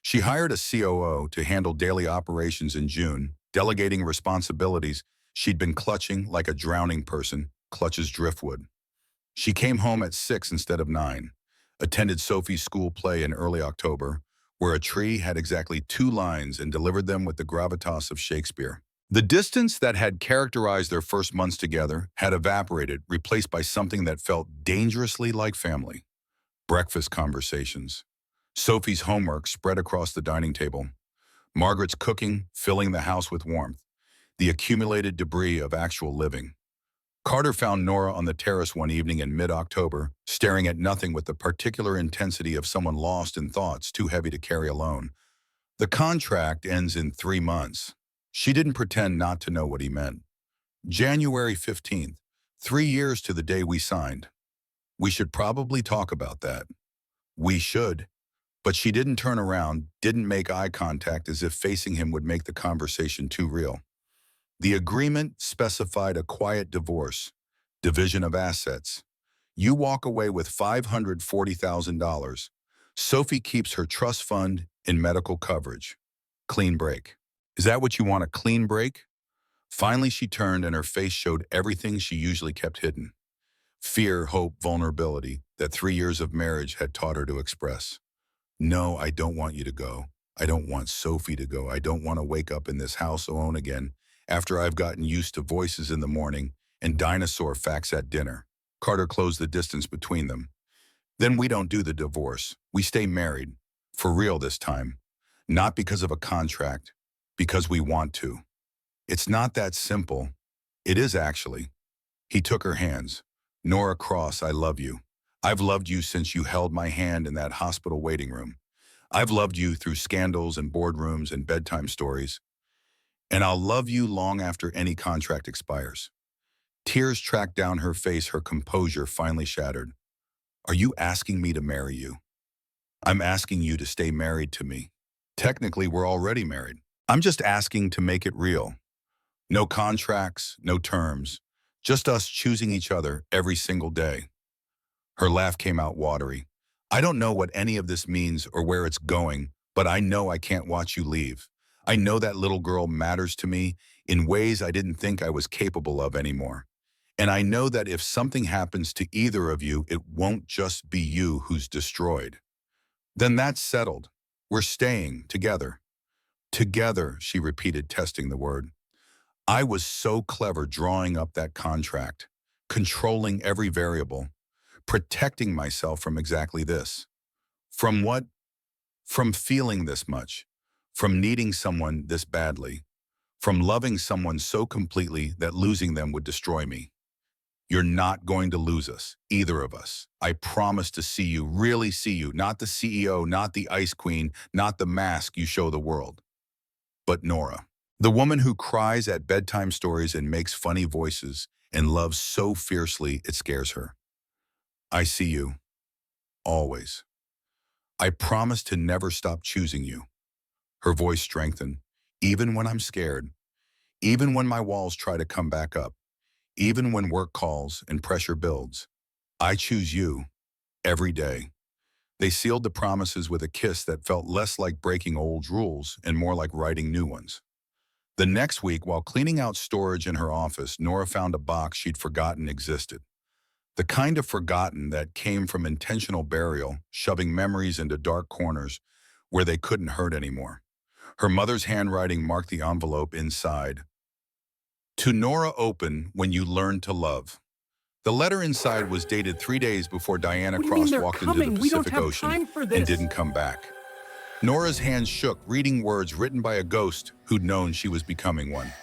She hired a COO to handle daily operations in June, delegating responsibilities she'd been clutching like a drowning person clutches driftwood. She came home at 6 instead of 9, attended Sophie's school play in early October, where a tree had exactly 2 lines and delivered them with the gravitas of Shakespeare. The distance that had characterized their first months together had evaporated, replaced by something that felt dangerously like family. Breakfast conversations. Sophie's homework spread across the dining table. Margaret's cooking, filling the house with warmth. The accumulated debris of actual living. Carter found Nora on the terrace one evening in mid-October, staring at nothing with the particular intensity of someone lost in thoughts too heavy to carry alone. The contract ends in 3 months. She didn't pretend not to know what he meant. January 15th, 3 years to the day we signed. We should probably talk about that. We should. But she didn't turn around, didn't make eye contact as if facing him would make the conversation too real. The agreement specified a quiet divorce, division of assets. You walk away with $540,000. Sophie keeps her trust fund in medical coverage. Clean break. Is that what you want, a clean break? Finally, she turned and her face showed everything she usually kept hidden. Fear, hope, vulnerability that 3 years of marriage had taught her to express. No, I don't want you to go. I don't want Sophie to go. I don't want to wake up in this house alone again after I've gotten used to voices in the morning and dinosaur facts at dinner. Carter closed the distance between them. Then we don't do the divorce. We stay married. For real this time. Not because of a contract. Because we want to. It's not that simple. It is actually. He took her hands. Nora Cross, I love you. I've loved you since you held my hand in that hospital waiting room. I've loved you through scandals and boardrooms and bedtime stories. And I'll love you long after any contract expires. Tears tracked down her face, her composure finally shattered. Are you asking me to marry you? I'm asking you to stay married to me. Technically, we're already married. I'm just asking to make it real. No contracts, no terms. Just us choosing each other every single day. Her laugh came out watery. I don't know what any of this means or where it's going, but I know I can't watch you leave. I know that little girl matters to me in ways I didn't think I was capable of anymore. And I know that if something happens to either of you, it won't just be you who's destroyed. Then that's settled. We're staying together. Together, she repeated, testing the word. I was so clever drawing up that contract, controlling every variable, protecting myself from exactly this. From what? From feeling this much, from needing someone this badly, from loving someone so completely that losing them would destroy me. You're not going to lose us, either of us. I promise to see you, really see you, not the CEO, not the ice queen, not the mask you show the world. But Nora, the woman who cries at bedtime stories and makes funny voices and loves so fiercely it scares her. I see you. Always. I promise to never stop choosing you. Her voice strengthened. Even when I'm scared. Even when my walls try to come back up. Even when work calls and pressure builds. I choose you. Every day. They sealed the promises with a kiss that felt less like breaking old rules and more like writing new ones. The next week, while cleaning out storage in her office, Nora found a box she'd forgotten existed. The kind of forgotten that came from intentional burial, shoving memories into dark corners where they couldn't hurt anymore. Her mother's handwriting marked the envelope inside. To Nora, open when you learn to love. The letter inside was dated 3 days before Diana
What do you mean they're
crosswalked into the
coming? We don't
Pacific
have
Ocean
time for
and
this.
didn't come back. Nora's hands shook, reading words written by a ghost who'd known she was becoming one.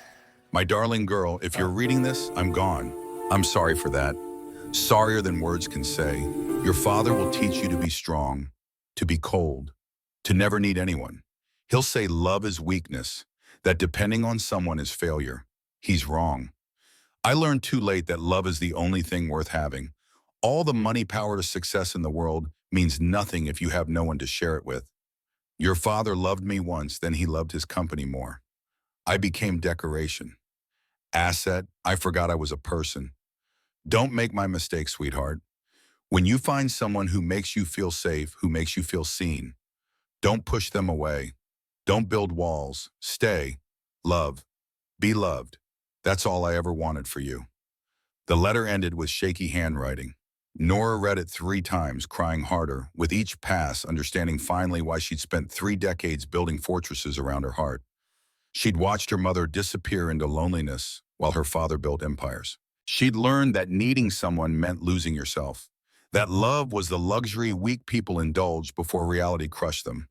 My darling girl, if you're reading this, I'm gone. I'm sorry for that. Sorrier than words can say. Your father will teach you to be strong, to be cold, to never need anyone. He'll say love is weakness, that depending on someone is failure. He's wrong. I learned too late that love is the only thing worth having. All the money, power, to success in the world means nothing if you have no one to share it with. Your father loved me once, then he loved his company more. I became decoration. Asset, I forgot I was a person. Don't make my mistake, sweetheart. When you find someone who makes you feel safe, who makes you feel seen, don't push them away. Don't build walls. Stay. Love. Be loved. That's all I ever wanted for you. The letter ended with shaky handwriting. Nora read it 3 times, crying harder, with each pass understanding finally why she'd spent 3 decades building fortresses around her heart. She'd watched her mother disappear into loneliness while her father built empires. She'd learned that needing someone meant losing yourself. That love was the luxury weak people indulged before reality crushed them.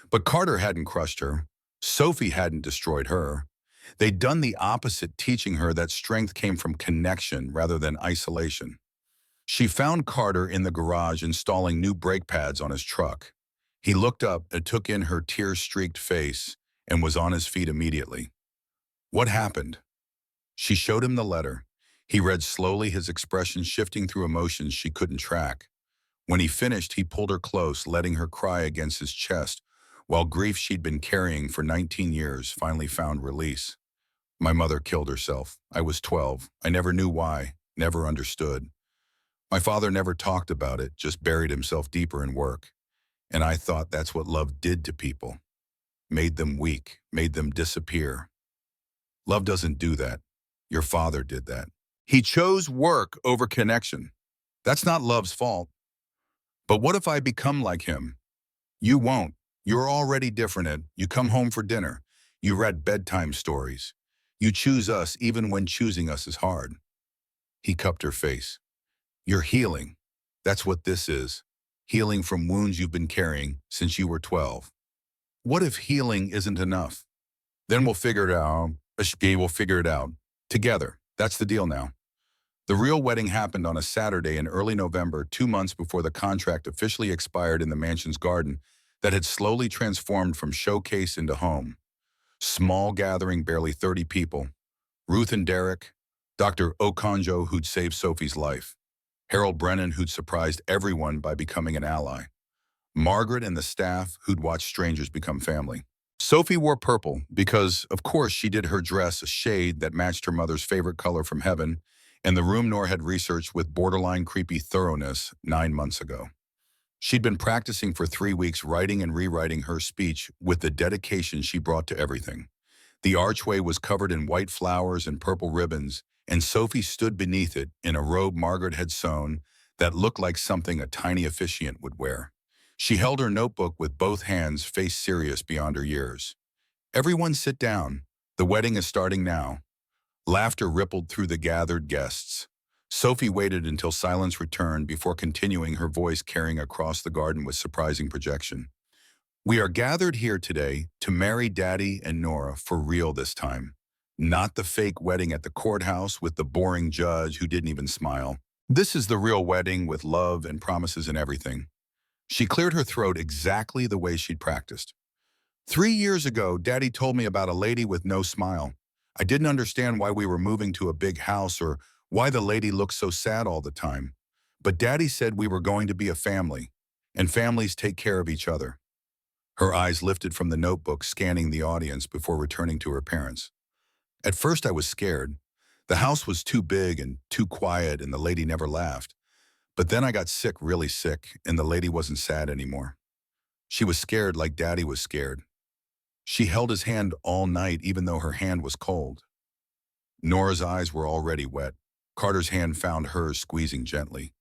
But Carter hadn't crushed her. Sophie hadn't destroyed her. They'd done the opposite, teaching her that strength came from connection rather than isolation. She found Carter in the garage installing new brake pads on his truck. He looked up and took in her tear-streaked face and was on his feet immediately. What happened? She showed him the letter. He read slowly, his expression shifting through emotions she couldn't track. When he finished, he pulled her close, letting her cry against his chest, while grief she'd been carrying for 19 years finally found release. My mother killed herself. I was 12. I never knew why, never understood. My father never talked about it, just buried himself deeper in work. And I thought that's what love did to people. Made them weak, made them disappear. Love doesn't do that. Your father did that. He chose work over connection. That's not love's fault. But what if I become like him? You won't. You're already different, Ed. You come home for dinner. You read bedtime stories. You choose us even when choosing us is hard. He cupped her face. You're healing. That's what this is. Healing from wounds you've been carrying since you were 12. What if healing isn't enough? Then we'll figure it out. We'll figure it out. Together. That's the deal now. The real wedding happened on a Saturday in early November, 2 months before the contract officially expired in the mansion's garden that had slowly transformed from showcase into home. Small gathering, barely 30 people. Ruth and Derek, Dr. Okonjo, who'd saved Sophie's life, Harold Brennan, who'd surprised everyone by becoming an ally, Margaret and the staff, who'd watched strangers become family. Sophie wore purple because, of course, she did her dress a shade that matched her mother's favorite color from heaven, and the room Nora had researched with borderline creepy thoroughness 9 months ago. She'd been practicing for 3 weeks, writing and rewriting her speech with the dedication she brought to everything. The archway was covered in white flowers and purple ribbons, and Sophie stood beneath it in a robe Margaret had sewn that looked like something a tiny officiant would wear. She held her notebook with both hands, face serious beyond her years. Everyone sit down. The wedding is starting now. Laughter rippled through the gathered guests. Sophie waited until silence returned before continuing, her voice carrying across the garden with surprising projection. We are gathered here today to marry Daddy and Nora for real this time. Not the fake wedding at the courthouse with the boring judge who didn't even smile. This is the real wedding with love and promises and everything. She cleared her throat exactly the way she'd practiced. 3 years ago, Daddy told me about a lady with no smile. I didn't understand why we were moving to a big house or why the lady looked so sad all the time. But Daddy said we were going to be a family, and families take care of each other. Her eyes lifted from the notebook, scanning the audience before returning to her parents. At first I was scared. The house was too big and too quiet, and the lady never laughed. But then I got sick, really sick, and the lady wasn't sad anymore. She was scared like Daddy was scared. She held his hand all night, even though her hand was cold. Nora's eyes were already wet. Carter's hand found hers, squeezing gently.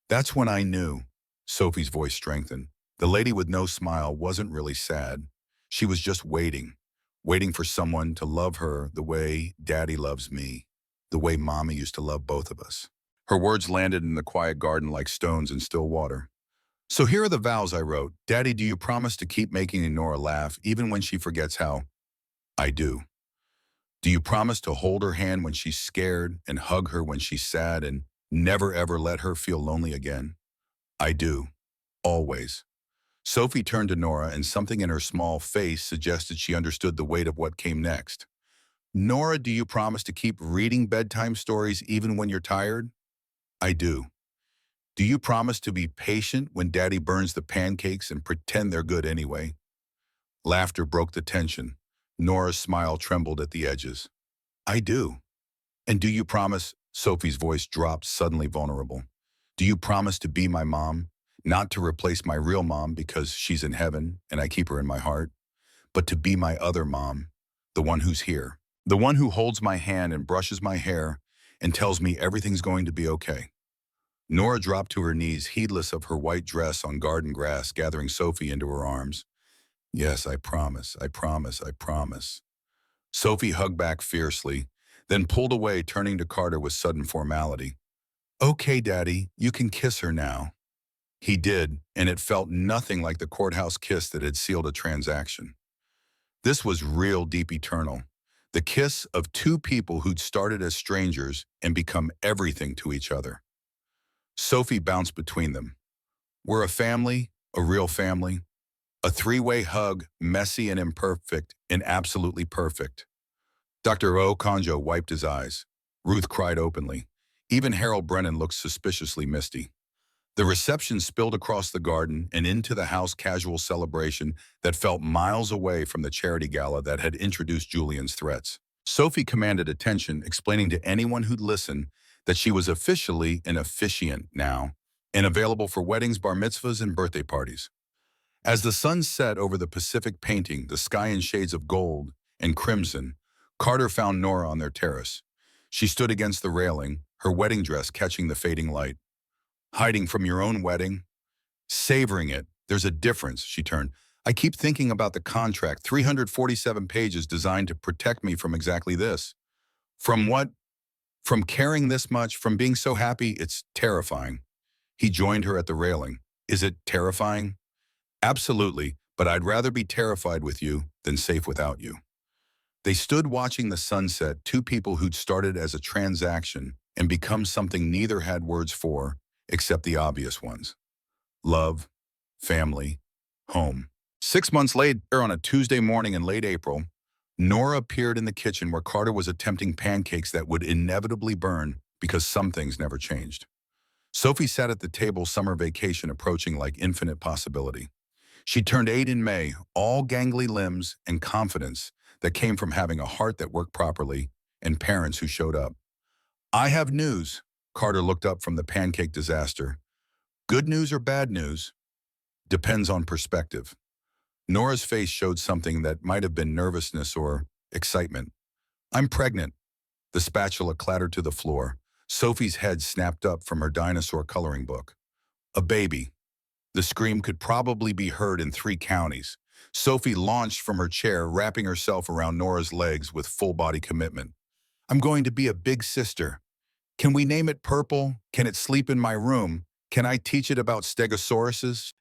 That's when I knew. Sophie's voice strengthened. The lady with no smile wasn't really sad. She was just waiting for someone to love her the way Daddy loves me, the way Mommy used to love both of us. Her words landed in the quiet garden like stones in still water. So here are the vows I wrote. Daddy, do you promise to keep making Nora laugh even when she forgets how? I do. Do you promise to hold her hand when she's scared and hug her when she's sad and never ever let her feel lonely again? I do. Always. Sophie turned to Nora and something in her small face suggested she understood the weight of what came next. Nora, do you promise to keep reading bedtime stories even when you're tired? I do. Do you promise to be patient when Daddy burns the pancakes and pretend they're good anyway? Laughter broke the tension. Nora's smile trembled at the edges. I do. And do you promise, Sophie's voice dropped suddenly vulnerable. Do you promise to be my mom? Not to replace my real mom because she's in heaven and I keep her in my heart, but to be my other mom, the one who's here. The one who holds my hand and brushes my hair and tells me everything's going to be okay. Nora dropped to her knees, heedless of her white dress on garden grass, gathering Sophie into her arms. Yes, I promise, I promise, I promise. Sophie hugged back fiercely, then pulled away, turning to Carter with sudden formality. Okay, Daddy, you can kiss her now. He did, and it felt nothing like the courthouse kiss that had sealed a transaction. This was real deep eternal. The kiss of two people who'd started as strangers and become everything to each other. Sophie bounced between them. We're a family, a real family. A three-way hug, messy and imperfect and absolutely perfect. Dr. Okonjo wiped his eyes. Ruth cried openly. Even Harold Brennan looked suspiciously misty. The reception spilled across the garden and into the house casual celebration that felt miles away from the charity gala that had introduced Julian's threats. Sophie commanded attention, explaining to anyone who'd listen that she was officially an officiant now and available for weddings, bar mitzvahs, and birthday parties. As the sun set over the Pacific painting, the sky in shades of gold and crimson, Carter found Nora on their terrace. She stood against the railing, her wedding dress catching the fading light. Hiding from your own wedding? Savoring it. There's a difference, she turned. I keep thinking about the contract, 347 pages designed to protect me from exactly this. From what? From caring this much, from being so happy, it's terrifying. He joined her at the railing. Is it terrifying? Absolutely, but I'd rather be terrified with you than safe without you. They stood watching the sunset, two people who'd started as a transaction and become something neither had words for, except the obvious ones. Love, family, home. 6 months later, on a Tuesday morning in late April, Nora appeared in the kitchen where Carter was attempting pancakes that would inevitably burn because some things never changed. Sophie sat at the table, summer vacation approaching like infinite possibility. She turned 8 in May, all gangly limbs and confidence that came from having a heart that worked properly and parents who showed up. I have news. Carter looked up from the pancake disaster. Good news or bad news? Depends on perspective. Nora's face showed something that might have been nervousness or excitement. I'm pregnant. The spatula clattered to the floor. Sophie's head snapped up from her dinosaur coloring book. A baby. The scream could probably be heard in 3 counties. Sophie launched from her chair, wrapping herself around Nora's legs with full-body commitment. I'm going to be a big sister. Can we name it Purple? Can it sleep in my room? Can I teach it about stegosauruses?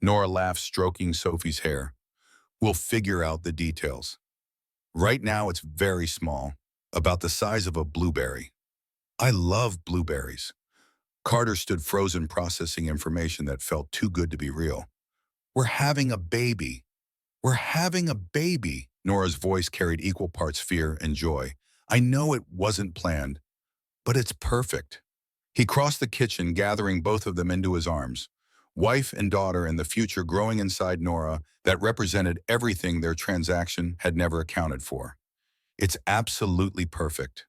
Nora laughed, stroking Sophie's hair. We'll figure out the details. Right now, it's very small, about the size of a blueberry. I love blueberries. Carter stood frozen, processing information that felt too good to be real. We're having a baby. We're having a baby. Nora's voice carried equal parts fear and joy. I know it wasn't planned, but it's perfect. He crossed the kitchen, gathering both of them into his arms. Wife and daughter and the future growing inside Nora that represented everything their transaction had never accounted for. It's absolutely perfect.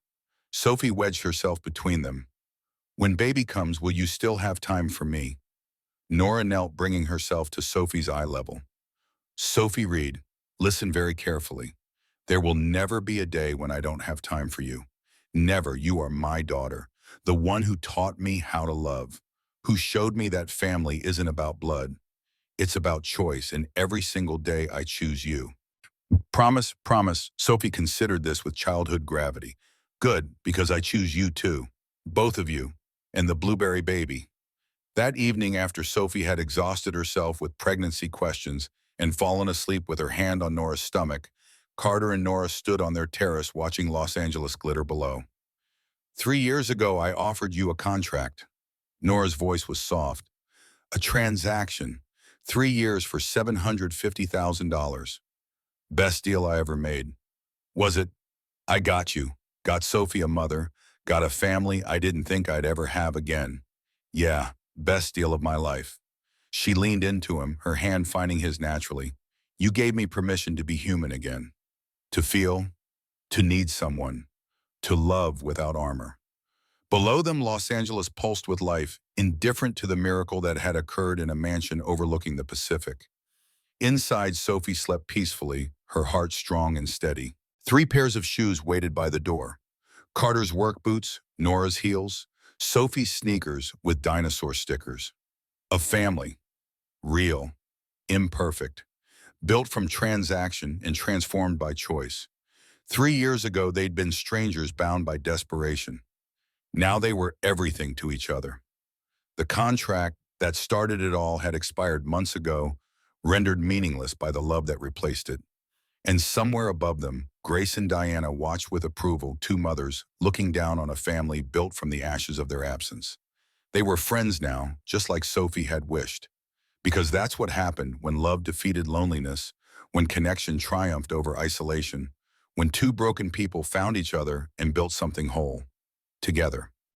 Sophie wedged herself between them. When baby comes, will you still have time for me? Nora knelt, bringing herself to Sophie's eye level. Sophie Reed, listen very carefully. There will never be a day when I don't have time for you. Never. You are my daughter, the one who taught me how to love, who showed me that family isn't about blood. It's about choice, and every single day I choose you. Promise, promise. Sophie considered this with childhood gravity. Good, because I choose you too. Both of you. and the blueberry baby. That evening, after Sophie had exhausted herself with pregnancy questions and fallen asleep with her hand on Nora's stomach, Carter and Nora stood on their terrace watching Los Angeles glitter below. 3 years ago, I offered you a contract. Nora's voice was soft. A transaction. 3 years for $750,000. Best deal I ever made. Was it? I got you. Got Sophie a mother. Got a family I didn't think I'd ever have again. Yeah, best deal of my life. She leaned into him, her hand finding his naturally. You gave me permission to be human again. To feel, to need someone, to love without armor. Below them, Los Angeles pulsed with life, indifferent to the miracle that had occurred in a mansion overlooking the Pacific. Inside, Sophie slept peacefully, her heart strong and steady. 3 pairs of shoes waited by the door. Carter's work boots, Nora's heels, Sophie's sneakers with dinosaur stickers. A family. Real. Imperfect. Built from transaction and transformed by choice. 3 years ago, they'd been strangers bound by desperation. Now they were everything to each other. The contract that started it all had expired months ago, rendered meaningless by the love that replaced it. And somewhere above them, Grace and Diana watched with approval, two mothers looking down on a family built from the ashes of their absence. They were friends now, just like Sophie had wished. Because that's what happened when love defeated loneliness, when connection triumphed over isolation, when two broken people found each other and built something whole together.